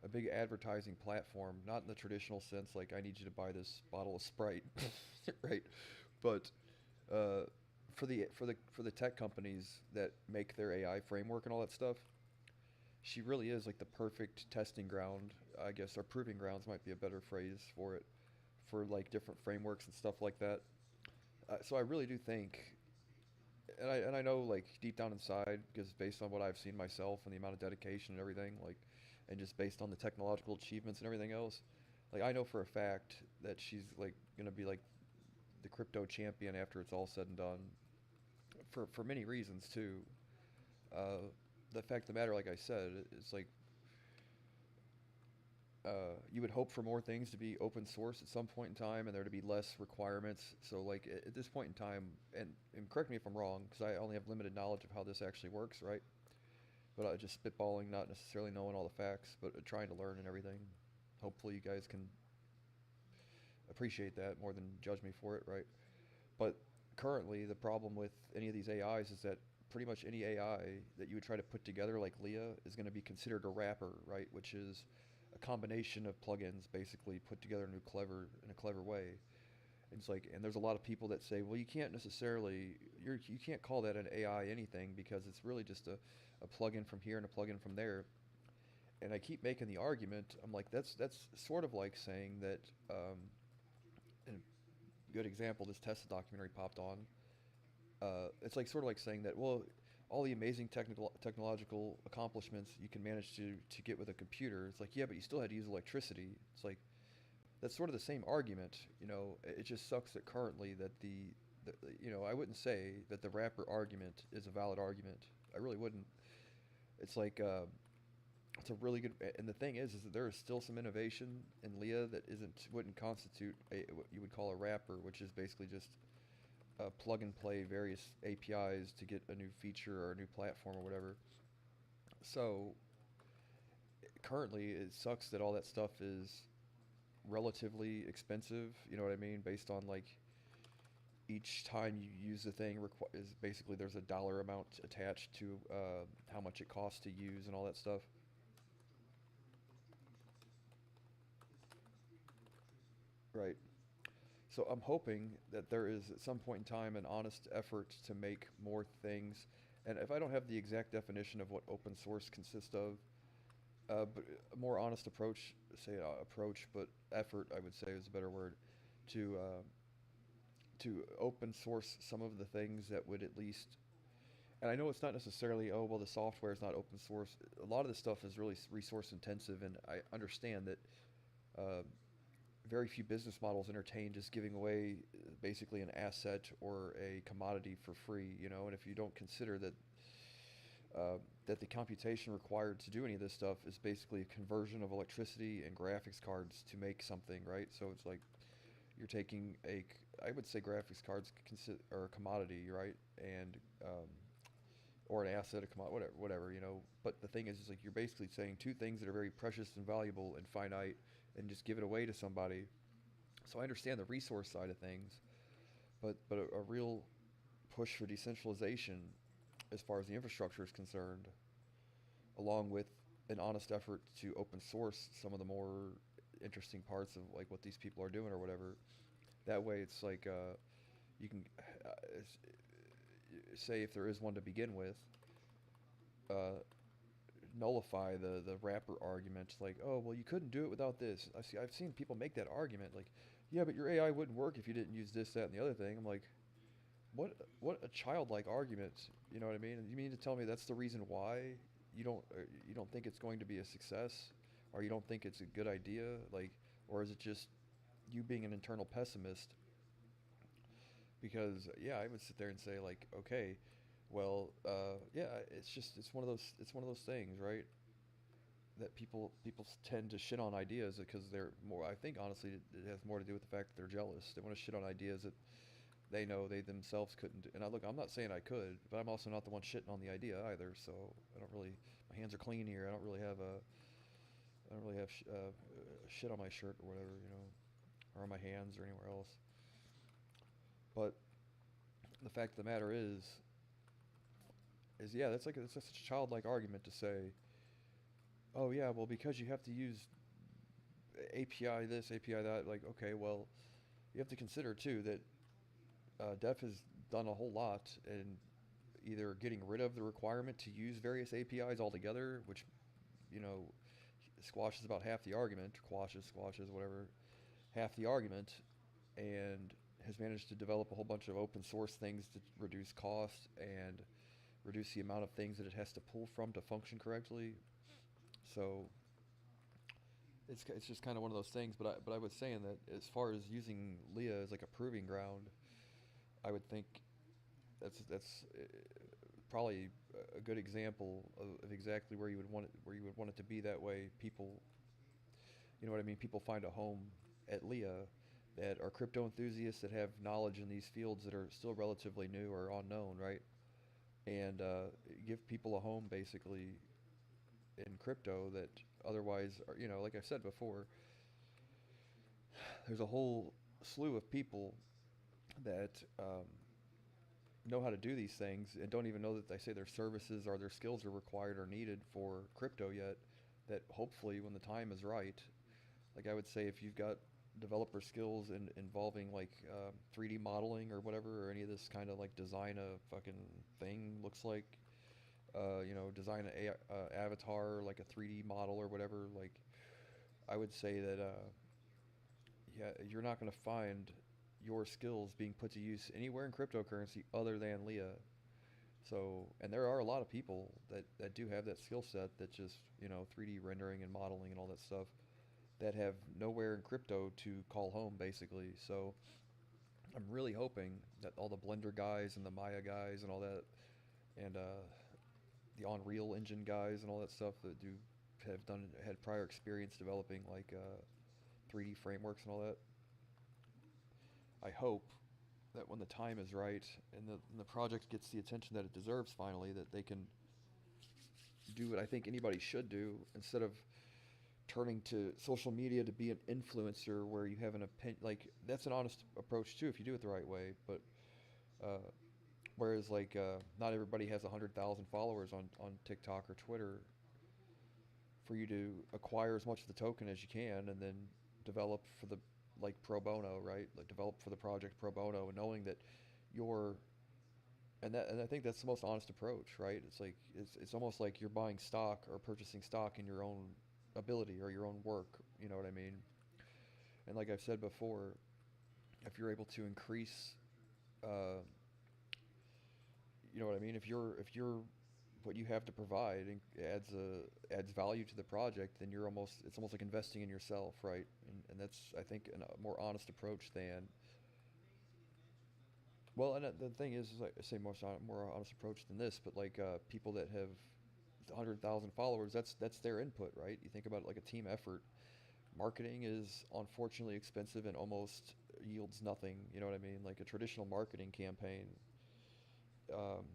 S1: a big advertising platform, not in the traditional sense, like I need you to buy this bottle of Sprite, right? But uh, for the tech companies that make their AI framework and all that stuff, she really is like the perfect testing ground, I guess, or proving grounds might be a better phrase for it, for like different frameworks and stuff like that. So I really do think, and I know like deep down inside, because based on what I've seen myself and the amount of dedication and everything, like, and just based on the technological achievements and everything else, like I know for a fact that she's like gonna be like the crypto champion after it's all said and done, for many reasons too. The fact of the matter, like I said, is like you would hope for more things to be open source at some point in time, and there to be less requirements. So like at this point in time, and correct me if I'm wrong, because I only have limited knowledge of how this actually works, right? But just spitballing, not necessarily knowing all the facts, but trying to learn and everything. Hopefully, you guys can appreciate that more than judge me for it, right? But currently, the problem with any of these AIs is that pretty much any AI that you would try to put together, like Leah, is going to be considered a wrapper, right? Which is a combination of plugins basically put together in a clever way. And it's like, and there's a lot of people that say, well, you can't necessarily, you can't call that an AI anything because it's really just a plugin from here and a plugin from there. And I keep making the argument. I'm like, that's sort of like saying that, and good example. This Tesla documentary popped on. It's like sort of like saying that, well, all the amazing technological accomplishments you can manage to get with a computer. It's like, yeah, but you still had to use electricity. It's like that's sort of the same argument. You know, it just sucks that currently that the you know, I wouldn't say that the rapper argument is a valid argument. I really wouldn't. It's like it's a really good. And the thing is that there is still some innovation in Leah that wouldn't constitute what you would call a wrapper, which is basically just plug and play various APIs to get a new feature or a new platform or whatever. So currently, it sucks that all that stuff is relatively expensive. You know what I mean? Based on like each time you use the thing is basically there's a dollar amount attached to how much it costs to use and all that stuff. Right. So I'm hoping that there is at some point in time an honest effort to make more things. And if I don't have the exact definition of what open source consists of, but a more honest approach, but effort, I would say is a better word, to open source some of the things that would at least. And I know it's not necessarily, oh well, the software is not open source. A lot of this stuff is really resource intensive, and I understand that. Uh, Very few business models entertain just giving away basically an asset or a commodity for free, you know. And if you don't consider that that the computation required to do any of this stuff is basically a conversion of electricity and graphics cards to make something, right? So it's like you're taking I would say graphics cards are a commodity, right? And or an asset, a commodity, whatever, you know. But the thing is like you're basically saying two things that are very precious and valuable and finite, and just give it away to somebody. So I understand the resource side of things, but a real push for decentralization, as far as the infrastructure is concerned, along with an honest effort to open source some of the more interesting parts of like what these people are doing or whatever. That way, it's like you can say if there is one to begin with. Uh, Nullify the wrapper argument, like, oh well, you couldn't do it without this. I've seen people make that argument, like, yeah, but your AI wouldn't work if you didn't use this, that, and the other thing. I'm like, what a childlike argument, you know what I mean? And you mean to tell me that's the reason why you don't think it's going to be a success, or you don't think it's a good idea, like, or is it just you being an internal pessimist? Because yeah, I would sit there and say like, okay, well, yeah, it's one of those things, right? That people tend to shit on ideas because they're more. I think honestly, it has more to do with the fact that they're jealous. They want to shit on ideas that they know they themselves couldn't do. And I'm not saying I could, but I'm also not the one shitting on the idea either. So I don't really. My hands are clean here. I don't really have shit on my shirt or whatever, you know, or on my hands or anywhere else. But the fact of the matter is yeah, that's such a childlike argument to say, oh yeah, well because you have to use API this, API that. Like, okay, well, you have to consider too that Dev has done a whole lot in either getting rid of the requirement to use various APIs altogether, which, you know, squashes about half the argument, squashes, whatever, half the argument, and has managed to develop a whole bunch of open source things to reduce costs and reduce the amount of things that it has to pull from to function correctly. So it's just kind of one of those things. But I was saying that as far as using Leah as like a proving ground, I would think that's probably a good example of exactly where you would want it to be. That way, people, you know what I mean. People find a home at Leah that are crypto enthusiasts that have knowledge in these fields that are still relatively new or unknown, right? And give people a home basically in crypto that otherwise, are, you know, like I said before, there's a whole slew of people that know how to do these things and don't even know that they say their services or their skills are required or needed for crypto yet, that hopefully when the time is right, like I would say if you've got developer skills involving like 3D modeling or whatever, or any of this kind of like design a fucking thing looks like, you know, design an avatar, like a 3D model or whatever, like I would say that yeah, you're not going to find your skills being put to use anywhere in cryptocurrency other than Leah. So, and there are a lot of people that do have that skill set that just, 3D rendering and modeling and all that stuff that have nowhere in crypto to call home, basically. So, I'm really hoping that all the Blender guys and the Maya guys and all that, and the Unreal Engine guys and all that stuff that had prior experience developing like 3D frameworks and all that. I hope that when the time is right and the project gets the attention that it deserves finally, that they can do what I think anybody should do instead of turning to social media to be an influencer where you have an opinion. Like, that's an honest approach too if you do it the right way, but whereas like not everybody has 100,000 followers on TikTok or Twitter for you to acquire as much of the token as you can and then develop for the like pro bono, right? Like develop for the project pro bono, and knowing that you're and I think that's the most honest approach, right? It's like it's almost like you're buying stock or purchasing stock in your own ability or your own work, you know what I mean? And like I've said before, if you're able to increase you know what I mean? If you're what you have to provide adds value to the project, then it's almost like investing in yourself, right? And that's, I think, a more honest approach than, well, and the thing is like I say more honest approach than this, but like people that have 100,000 followers, that's their input, right? You think about it like a team effort. Marketing is unfortunately expensive and almost yields nothing. You know what I mean? Like a traditional marketing campaign um,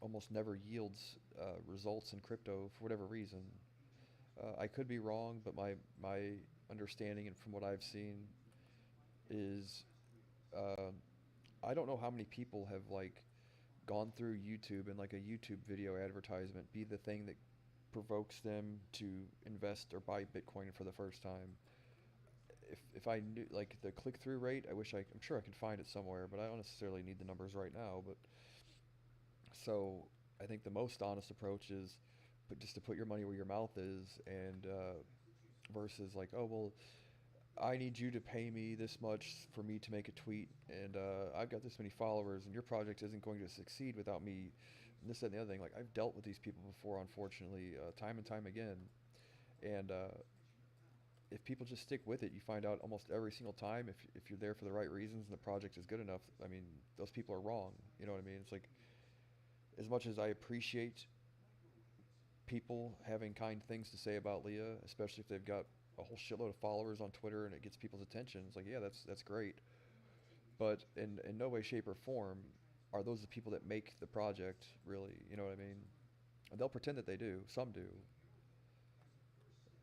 S1: almost never yields results in crypto for whatever reason. I could be wrong, but my understanding and from what I've seen is uh, I don't know how many people have like gone through YouTube and like a YouTube video advertisement be the thing that provokes them to invest or buy Bitcoin for the first time. If I knew like the click through rate, I'm sure I could find it somewhere, but I don't necessarily need the numbers right now. But so I think the most honest approach is just to put your money where your mouth is, and versus like, oh well, I need you to pay me this much for me to make a tweet, and I've got this many followers, and your project isn't going to succeed without me. And this, that, and the other thing. Like I've dealt with these people before, unfortunately, time and time again, and if people just stick with it, you find out almost every single time if you're there for the right reasons and the project is good enough. I mean, those people are wrong. You know what I mean? It's like, as much as I appreciate people having kind things to say about Leah, especially if they've got a whole shitload of followers on Twitter and it gets people's attention, it's like, yeah, that's great. But in no way, shape, or form are those the people that make the project, really. You know what I mean? And they'll pretend that they do. Some do.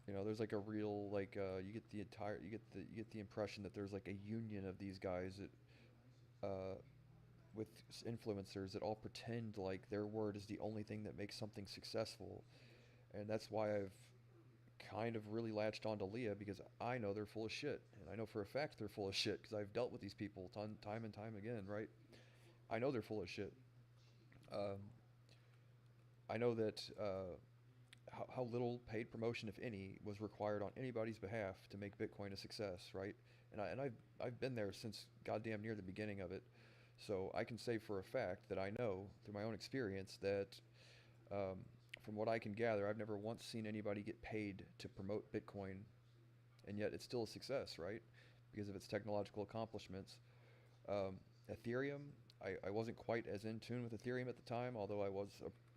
S1: You know, there's like a real like you get the impression that there's like a union of these guys that with influencers that all pretend like their word is the only thing that makes something successful. And that's why I've kind of really latched onto Leah, because I know they're full of shit, and I know for a fact they're full of shit because I've dealt with these people time and time again, right? I know they're full of shit. Um, I know that how little paid promotion, if any, was required on anybody's behalf to make Bitcoin a success, right? And I've been there since goddamn near the beginning of it, so I can say for a fact that I know through my own experience that from what I can gather, I've never once seen anybody get paid to promote Bitcoin, and yet it's still a success, right? Because of its technological accomplishments. Ethereum, I wasn't quite as in tune with Ethereum at the time, although I was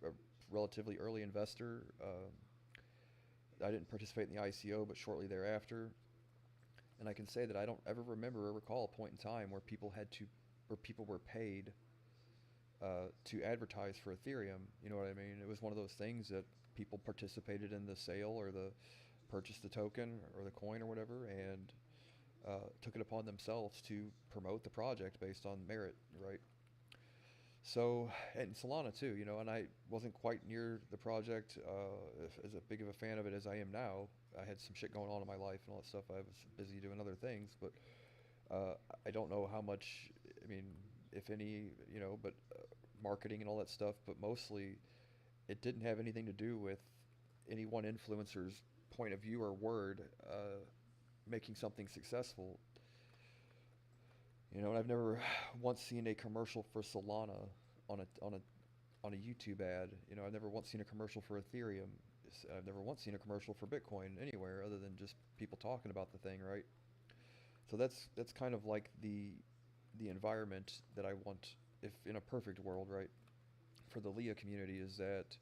S1: a relatively early investor. I didn't participate in the ICO, but shortly thereafter. And I can say that I don't ever remember or recall a point in time where people were paid to advertise for Ethereum. You know what I mean? It was one of those things that people participated in the sale or the purchased the token or the coin or whatever, and took it upon themselves to promote the project based on merit, right? So, and Solana too, you know, and I wasn't quite near the project as big of a fan of it as I am now. I had some shit going on in my life and all that stuff. I was busy doing other things, but I don't know how much, I mean, if any, you know, but marketing and all that stuff, but mostly it didn't have anything to do with any one influencer's point of view or word making something successful. You know, and I've never once seen a commercial for Solana on a YouTube ad. You know, I've never once seen a commercial for Ethereum. I've never once seen a commercial for Bitcoin anywhere other than just people talking about the thing, right? So that's kind of like the environment that I want, if in a perfect world, right, for the Leah community, is that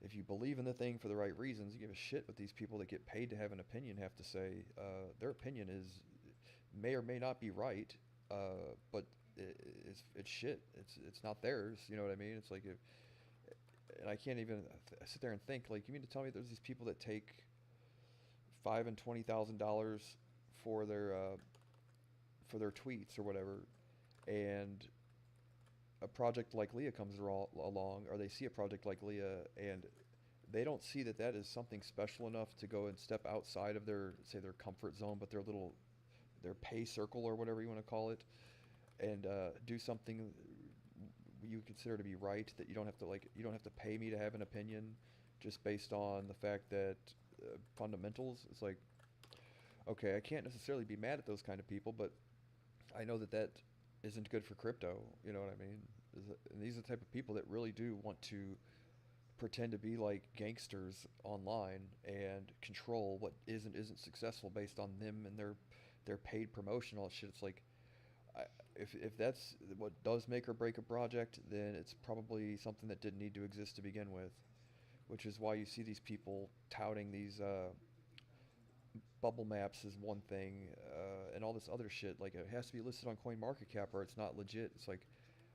S1: if you believe in the thing for the right reasons, you give a shit what these people that get paid to have an opinion have to say. Their opinion may or may not be right, but it's shit. It's not theirs. You know what I mean? It's like, and I can't even sit there and think, like, you mean to tell me there's these people that take $5,000 and $20,000 for their tweets or whatever, and a project like Leah comes along, or they see a project like Leah, and they don't see that that is something special enough to go and step outside of their comfort zone, but their pay circle or whatever you want to call it, and do something you consider to be right, that you don't have to pay me to have an opinion just based on the fact that fundamentals. It's like, okay, I can't necessarily be mad at those kind of people, but I know that that isn't good for crypto. You know what I mean? And these are the type of people that really do want to pretend to be like gangsters online and control what isn't successful based on them and their paid promotion, all that shit. It's like, if that's what does make or break a project, then it's probably something that didn't need to exist to begin with, which is why you see these people touting these bubble maps is one thing, and all this other shit. Like, it has to be listed on CoinMarketCap or it's not legit. It's like,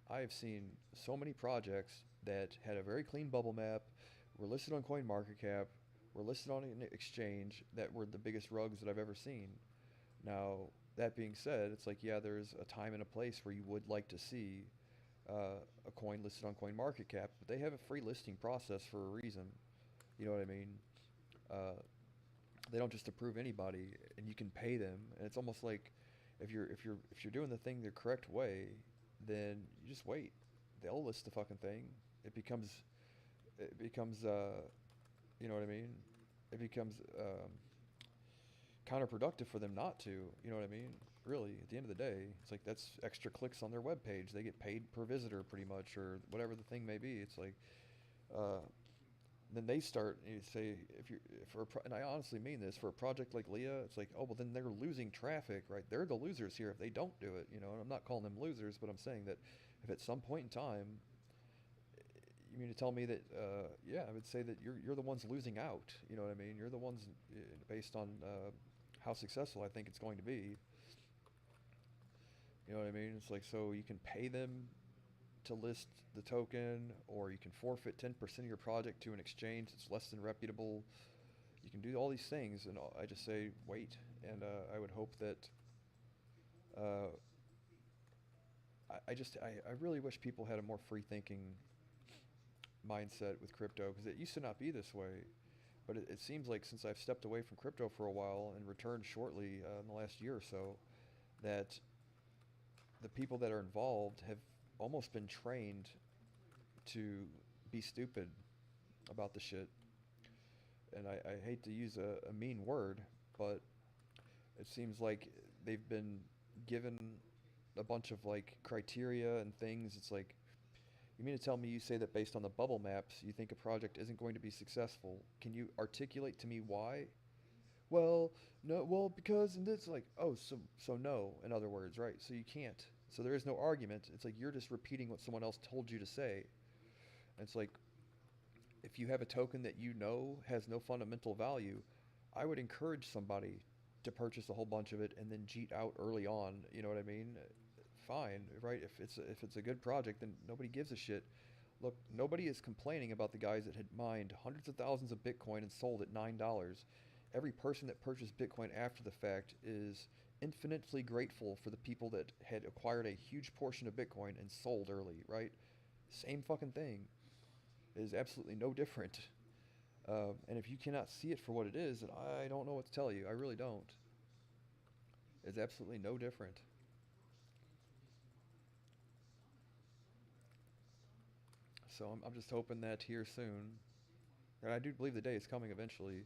S1: I have seen so many projects that had a very clean bubble map, were listed on CoinMarketCap, were listed on an exchange, that were the biggest rugs that I've ever seen. Now, that being said, it's like, yeah, there's a time and a place where you would like to see a coin listed on CoinMarketCap, but they have a free listing process for a reason. You know what I mean? They don't just approve anybody, and you can pay them. And it's almost like, if you're doing the thing the correct way, then you just wait. They'll list the fucking thing. It becomes you know what I mean? It becomes counterproductive for them not to. You know what I mean? Really, at the end of the day, it's like, that's extra clicks on their webpage. They get paid per visitor, pretty much, or whatever the thing may be. It's like, uh, then they start, and you say, and I honestly mean this, for a project like Leah, it's like, oh, well, then they're losing traffic, right? They're the losers here if they don't do it, you know. And I'm not calling them losers, but I'm saying that if at some point in time, you mean to tell me that, yeah, I would say that you're the ones losing out. You know what I mean? You're the ones, based on how successful I think it's going to be. You know what I mean? It's like, so you can pay them to list the token, or you can forfeit 10% of your project to an exchange that's less than reputable. You can do all these things, and I just say wait. And I would hope that uh, I really wish people had a more free thinking mindset with crypto, because it used to not be this way. But it seems like, since I've stepped away from crypto for a while and returned shortly in the last year or so, that the people that are involved have almost been trained to be stupid about the shit. And I hate to use a mean word, but it seems like they've been given a bunch of like criteria and things. It's like, you mean to tell me, you say that based on the bubble maps, you think a project isn't going to be successful? Can you articulate to me why? Well, no, well, because, and it's like, oh, so no, in other words, right? So you can't. So there is no argument. It's like, you're just repeating what someone else told you to say. And it's like, if you have a token that you know has no fundamental value, I would encourage somebody to purchase a whole bunch of it and then cheat out early on. You know what I mean? Fine, right? If it's a good project, then nobody gives a shit. Look, nobody is complaining about the guys that had mined hundreds of thousands of Bitcoin and sold at $9. Every person that purchased Bitcoin after the fact is infinitely grateful for the people that had acquired a huge portion of Bitcoin and sold early, right? Same fucking thing. It is absolutely no different. And if you cannot see it for what it is, then I don't know what to tell you. I really don't. It's absolutely no different. So I'm just hoping that here soon, and I do believe the day is coming eventually,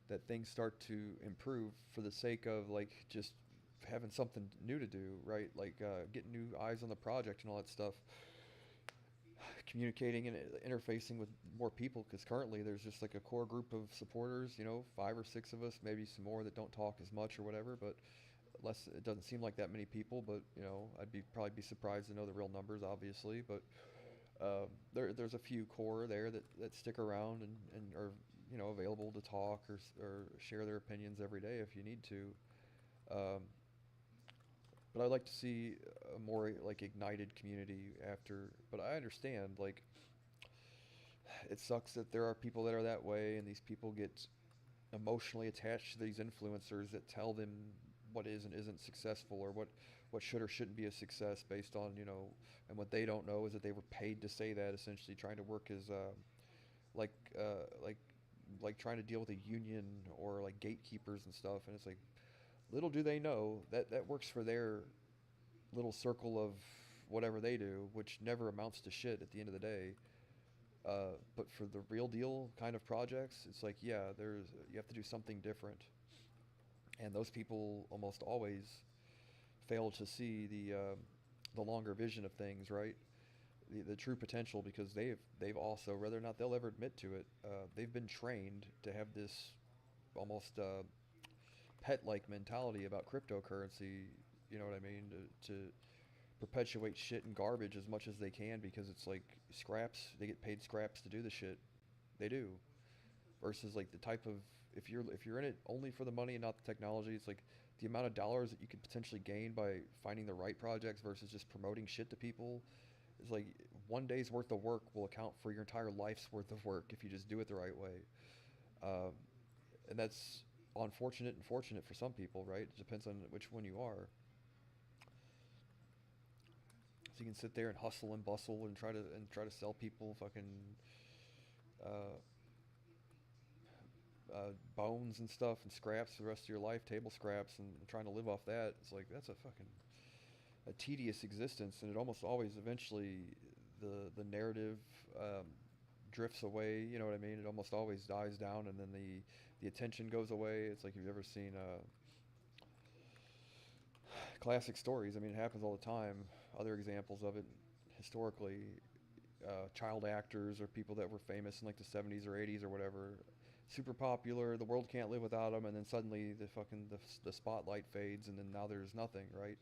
S1: that things start to improve for the sake of, like, just having something new to do, right? Like getting new eyes on the project and all that stuff, communicating and interfacing with more people. Because currently there's just like a core group of supporters, you know, 5 or 6 of us, maybe some more that don't talk as much or whatever. But less, it doesn't seem like that many people. But you know, I'd be probably be surprised to know the real numbers, obviously. But there's a few core there that stick around and are, you know, available to talk or share their opinions every day if you need to. Um, but I'd like to see a more like ignited community after. But I understand, like, it sucks that there are people that are that way, and these people get emotionally attached to these influencers that tell them what is and isn't successful, or what should or shouldn't be a success based on, you know, and what they don't know is that they were paid to say that, essentially trying to work as like uh, like like trying to deal with a union or like gatekeepers and stuff. And it's like, little do they know that that works for their little circle of whatever they do, which never amounts to shit at the end of the day. But for the real deal kind of projects, it's like, yeah, you have to do something different, and those people almost always fail to see the longer vision of things, right? The true potential, because they've also, whether or not they'll ever admit to it, they've been trained to have this almost pet-like mentality about cryptocurrency. You know what I mean? To perpetuate shit and garbage as much as they can, because it's like scraps. They get paid scraps to do the shit they do. Versus like the type of, if you're in it only for the money and not the technology, it's like the amount of dollars that you could potentially gain by finding the right projects versus just promoting shit to people is like one day's worth of work will account for your entire life's worth of work if you just do it the right way. Um, and that's unfortunate and fortunate for some people, right? It depends on which one you are. So you can sit there and hustle and bustle and try to sell people fucking uh, bones and stuff and scraps for the rest of your life, table scraps, and trying to live off that. It's like that's a fucking a tedious existence, and it almost always eventually the narrative um, drifts away. You know what I mean? It almost always dies down, and then the attention goes away. It's like, if you've ever seen classic stories. I mean, it happens all the time. Other examples of it historically, child actors or people that were famous in like the 70s or 80s or whatever, super popular. The world can't live without them, and then suddenly the spotlight fades, and then now there's nothing, right?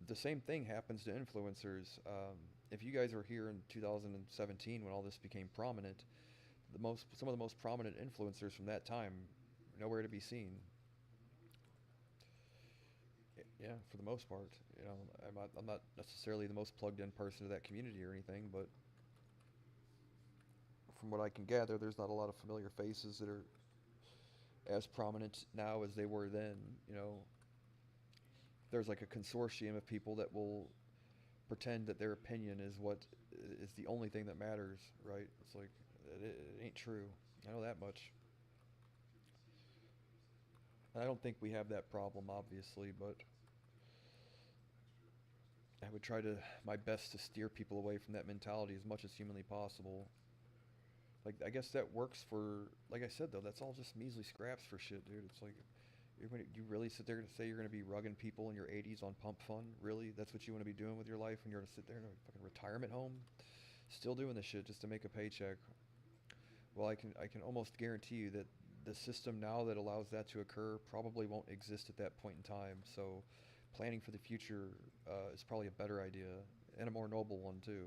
S1: The same thing happens to influencers. If you guys were here in 2017 when all this became prominent, some of the most prominent influencers from that time, nowhere to be seen. Yeah, for the most part, you know, I'm not necessarily the most plugged in person to that community or anything, but from what I can gather, there's not a lot of familiar faces that are as prominent now as they were then. You know, there's like a consortium of people that will pretend that their opinion is what is the only thing that matters, right? It's like it ain't true. I know that much. And I don't think we have that problem, obviously, but I would try to my best to steer people away from that mentality as much as humanly possible. Like, I guess that works for, like I said though, that's all just measly scraps for shit, dude. It's like, you really sit there and say you're gonna be rugging people in your 80s on pump fun? Really? That's what you want to be doing with your life when you're gonna sit there in a fucking retirement home, still doing this shit just to make a paycheck? Well, I can almost guarantee you that the system now that allows that to occur probably won't exist at that point in time. So, planning for the future is probably a better idea, and a more noble one too.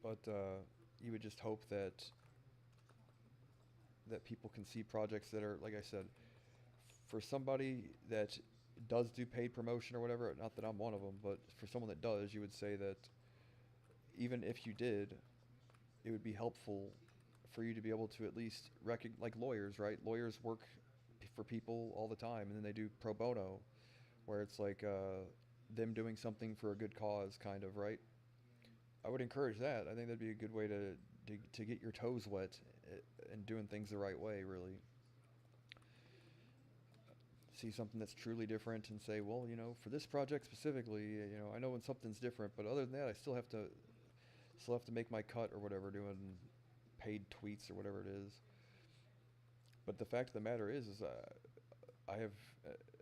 S1: But you would just hope that people can see projects that are, like I said, for somebody that does do paid promotion or whatever. Not that I'm one of them, but for someone that does, you would say that even if you did, it would be helpful for you to be able to at least like lawyers, right? Lawyers work for people all the time, and then they do pro bono, where it's like them doing something for a good cause, kind of, right? I would encourage that. I think that'd be a good way to get your toes wet and doing things the right way, really. See something that's truly different and say, well, you know, for this project specifically, you know, I know when something's different, but other than that, I still have to make my cut or whatever, doing paid tweets or whatever it is. But the fact of the matter is I have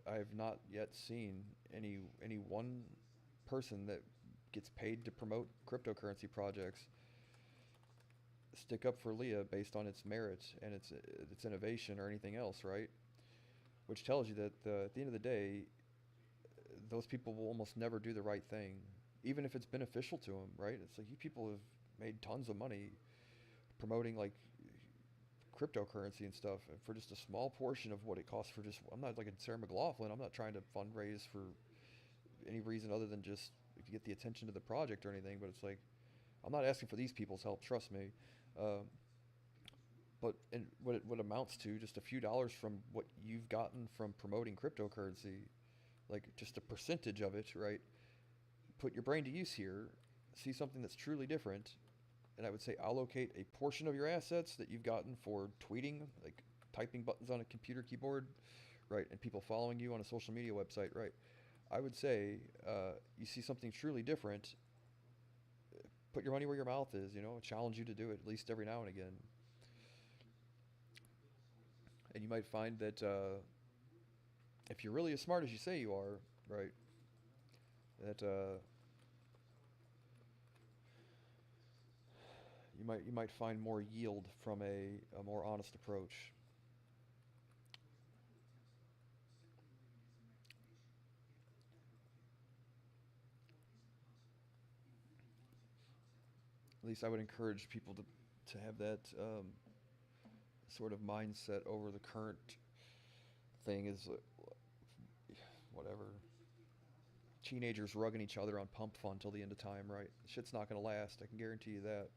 S1: I have not yet seen any one person that gets paid to promote cryptocurrency projects stick up for Leah based on its merit and its innovation or anything else, right? Which tells you that at the end of the day, those people will almost never do the right thing, even if it's beneficial to them, right? It's like you people have made tons of money promoting like cryptocurrency and stuff for just a small portion of what it costs for just. I'm not like a Sarah McLaughlin. I'm not trying to fundraise for any reason other than just to get the attention to the project or anything. But it's like I'm not asking for these people's help. Trust me. Um, but what amounts to just a few dollars from what you've gotten from promoting cryptocurrency, like just a percentage of it, right? Put your brain to use here. See something that's truly different, and I would say allocate a portion of your assets that you've gotten for tweeting, like typing buttons on a computer keyboard, right, and people following you on a social media website, right. I would say you see something truly different, put your money where your mouth is, challenge you to do it at least every now and again. And you might find that if you're really as smart as you say you are, right, that you might find more yield from a more honest approach. At least I would encourage people to have that sort of mindset over the current thing is whatever. Teenagers rugging each other on pump fun till the end of time, right? Shit's not going to last. I can guarantee you that.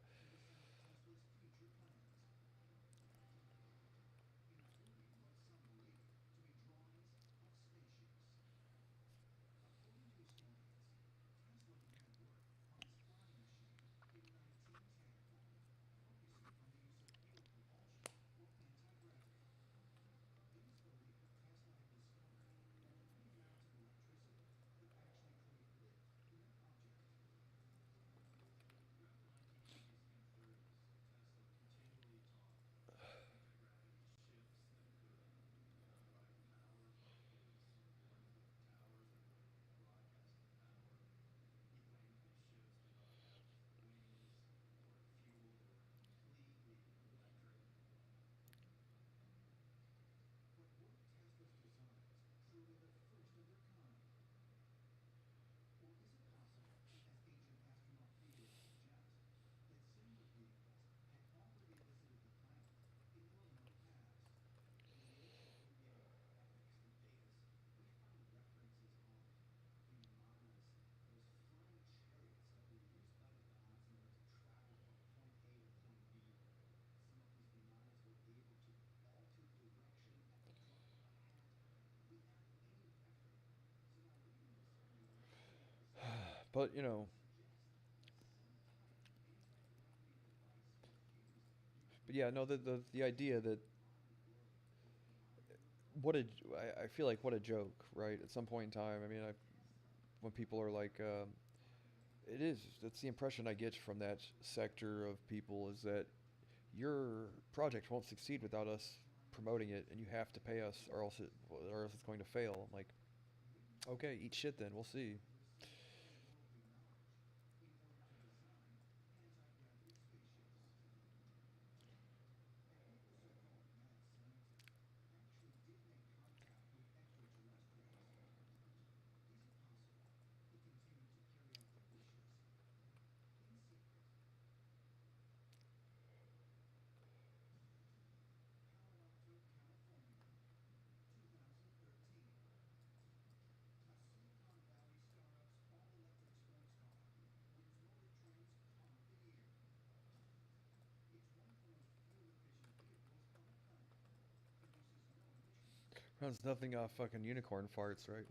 S1: But but yeah, no, the idea that I feel like what a joke, right? At some point in time, I mean, when people are like, it is. That's the impression I get from that sector of people is that your project won't succeed without us promoting it, and you have to pay us, or else it's going to fail. I'm like, okay, eat shit then. We'll see. Runs nothing off fucking unicorn farts, right?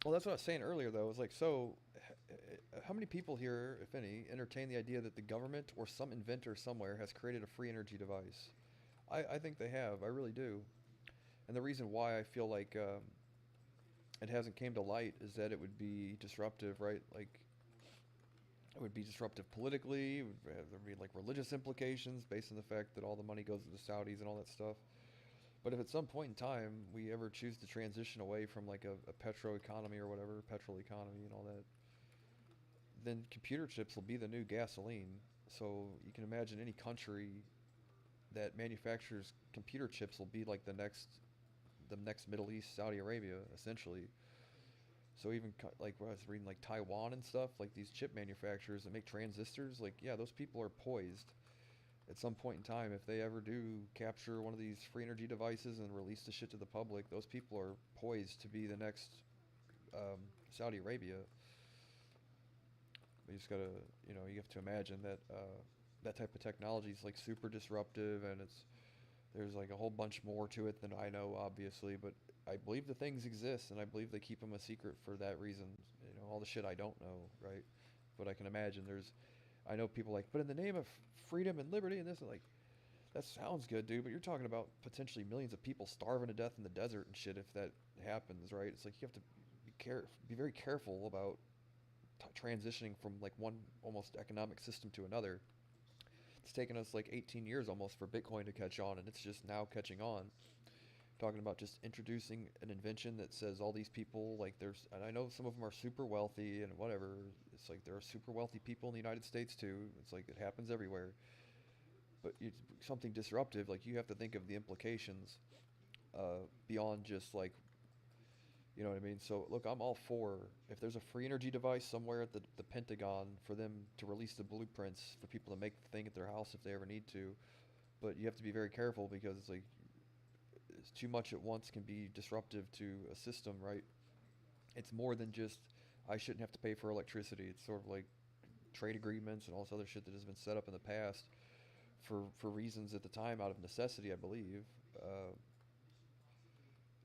S1: Well, that's what I was saying earlier, though. It's like, so, how many people here, if any, entertain the idea that the government or some inventor somewhere has created a free energy device? I think they have. I really do. And the reason why I feel like it hasn't came to light is that it would be disruptive, right? Like, it would be disruptive politically. There'd be like religious implications based on the fact that all the money goes to the Saudis and all that stuff. But if at some point in time we ever choose to transition away from like a petro economy or whatever, petrol economy and all that, then computer chips will be the new gasoline. So you can imagine any country that manufactures computer chips will be like the next Middle East, Saudi Arabia, essentially. So even like when I was reading like Taiwan and stuff, like these chip manufacturers that make transistors, like yeah, those people are poised at some point in time if they ever do capture one of these free energy devices and release the shit to the public. Those people are poised to be the next Saudi Arabia. You just gotta, you have to imagine that that type of technology is like super disruptive, and there's like a whole bunch more to it than I know, obviously. But I believe the things exist, and I believe they keep them a secret for that reason. All the shit I don't know, right? But I can imagine I know people like, but in the name of freedom and liberty and this, and like, that sounds good, dude. But you're talking about potentially millions of people starving to death in the desert and shit if that happens, right? It's like you have to be very careful about transitioning from like one almost economic system to another. It's taken us like 18 years almost for Bitcoin to catch on, and it's just now catching on. Talking about just introducing an invention that says all these people, like and I know some of them are super wealthy and whatever. It's like there are super wealthy people in the United States too. It's like it happens everywhere. But something disruptive, like you have to think of the implications beyond just like, you know what I mean? So look, I'm all for if there's a free energy device somewhere at the Pentagon for them to release the blueprints for people to make the thing at their house if they ever need to. But you have to be very careful because it's like too much at once can be disruptive to a system, right? It's more than just I shouldn't have to pay for electricity. It's sort of like trade agreements and all this other shit that has been set up in the past for reasons at the time out of necessity, I believe.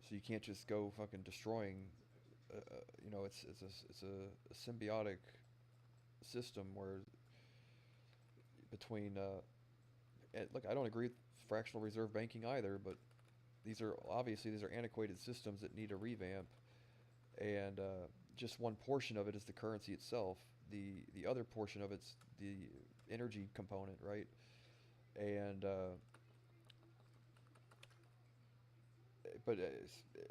S1: So you can't just go fucking destroying. It's a symbiotic system where between. Look, I don't agree with fractional reserve banking either, but these are antiquated systems that need a revamp, and just one portion of it is the currency itself. The other portion of it's the energy component, right? And but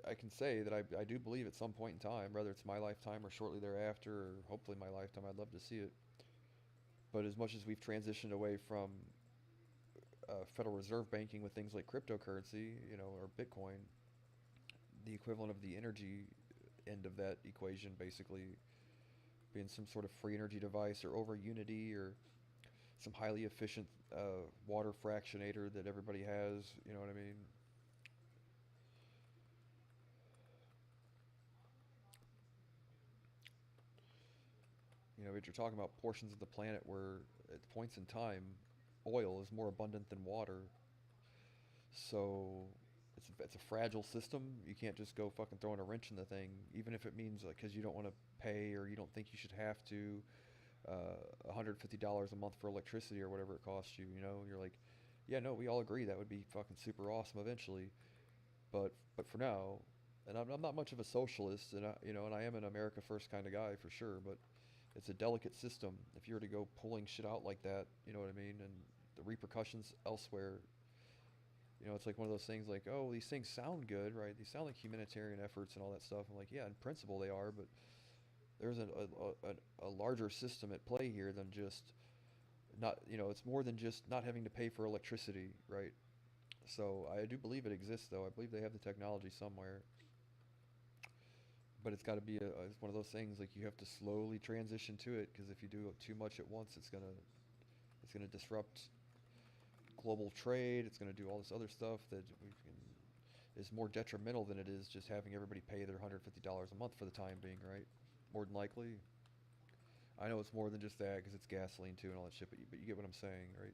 S1: I can say that I do believe at some point in time, whether it's my lifetime or shortly thereafter, or hopefully my lifetime, I'd love to see it. But as much as we've transitioned away from Federal Reserve banking with things like cryptocurrency, or Bitcoin, the equivalent of the energy end of that equation basically being some sort of free energy device or over Unity or some highly efficient water fractionator that everybody has, you know what I mean? But you're talking about portions of the planet where at points in time oil is more abundant than water. So it's a fragile system. You can't just go fucking throwing a wrench in the thing, even if it means like because you don't want to pay or you don't think you should have to $150 a month for electricity or whatever it costs you. You're like, yeah, no, we all agree that would be fucking super awesome eventually, but for now, and I'm not much of a socialist, and I am an America First kind of guy for sure, but it's a delicate system. If you were to go pulling shit out like that, you know what I mean, and the repercussions elsewhere. It's like one of those things like, oh, these things sound good, right? These sound like humanitarian efforts and all that stuff. I'm like, yeah, in principle they are, but there's a larger system at play here than just not, it's more than just not having to pay for electricity, right? So I do believe it exists, though. I believe they have the technology somewhere. But it's got to be it's one of those things like you have to slowly transition to it because if you do too much at once, it's gonna disrupt global trade. It's gonna do all this other stuff that is more detrimental than it is just having everybody pay their $150 a month for the time being, right? More than likely. I know it's more than just that because it's gasoline too and all that shit, but you get what I'm saying, right?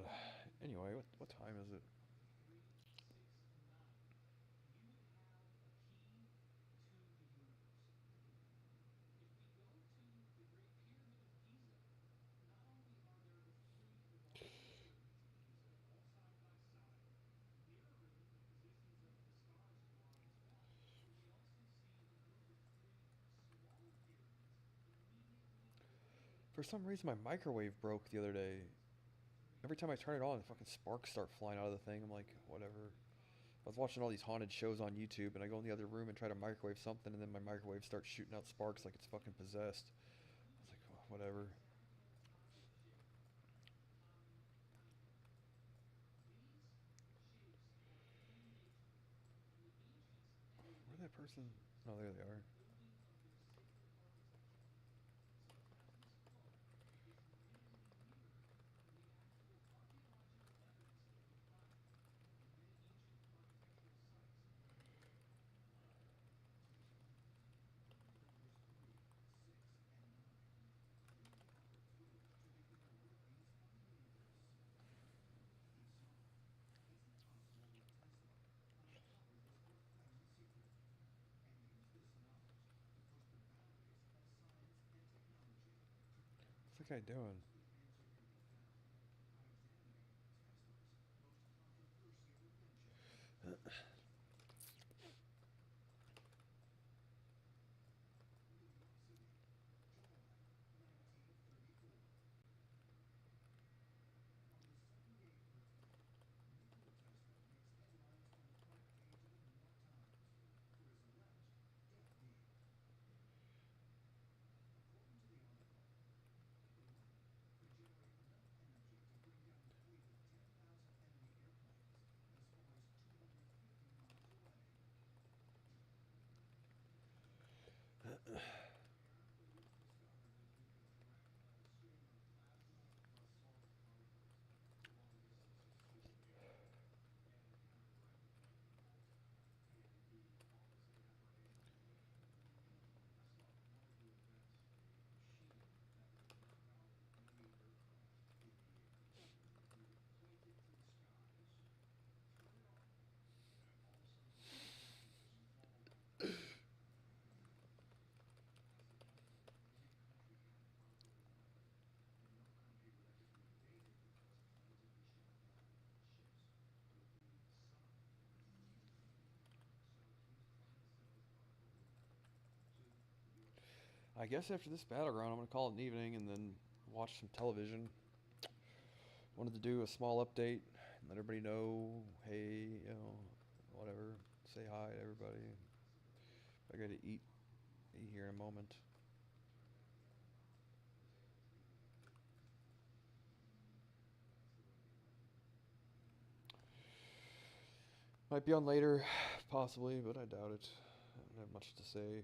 S1: God. Anyway, what time is it? For some reason, my microwave broke the other day. Every time I turn it on, the fucking sparks start flying out of the thing. I'm like, whatever. I was watching all these haunted shows on YouTube, and I go in the other room and try to microwave something, and then my microwave starts shooting out sparks like it's fucking possessed. I was like, oh, whatever. Where'd that person? Oh, there they are. What's that guy doing? I guess after this battleground, I'm gonna call it an evening and then watch some television. Wanted to do a small update, let everybody know, hey, whatever. Say hi to everybody. I gotta eat here in a moment. Might be on later, possibly, but I doubt it. I don't have much to say.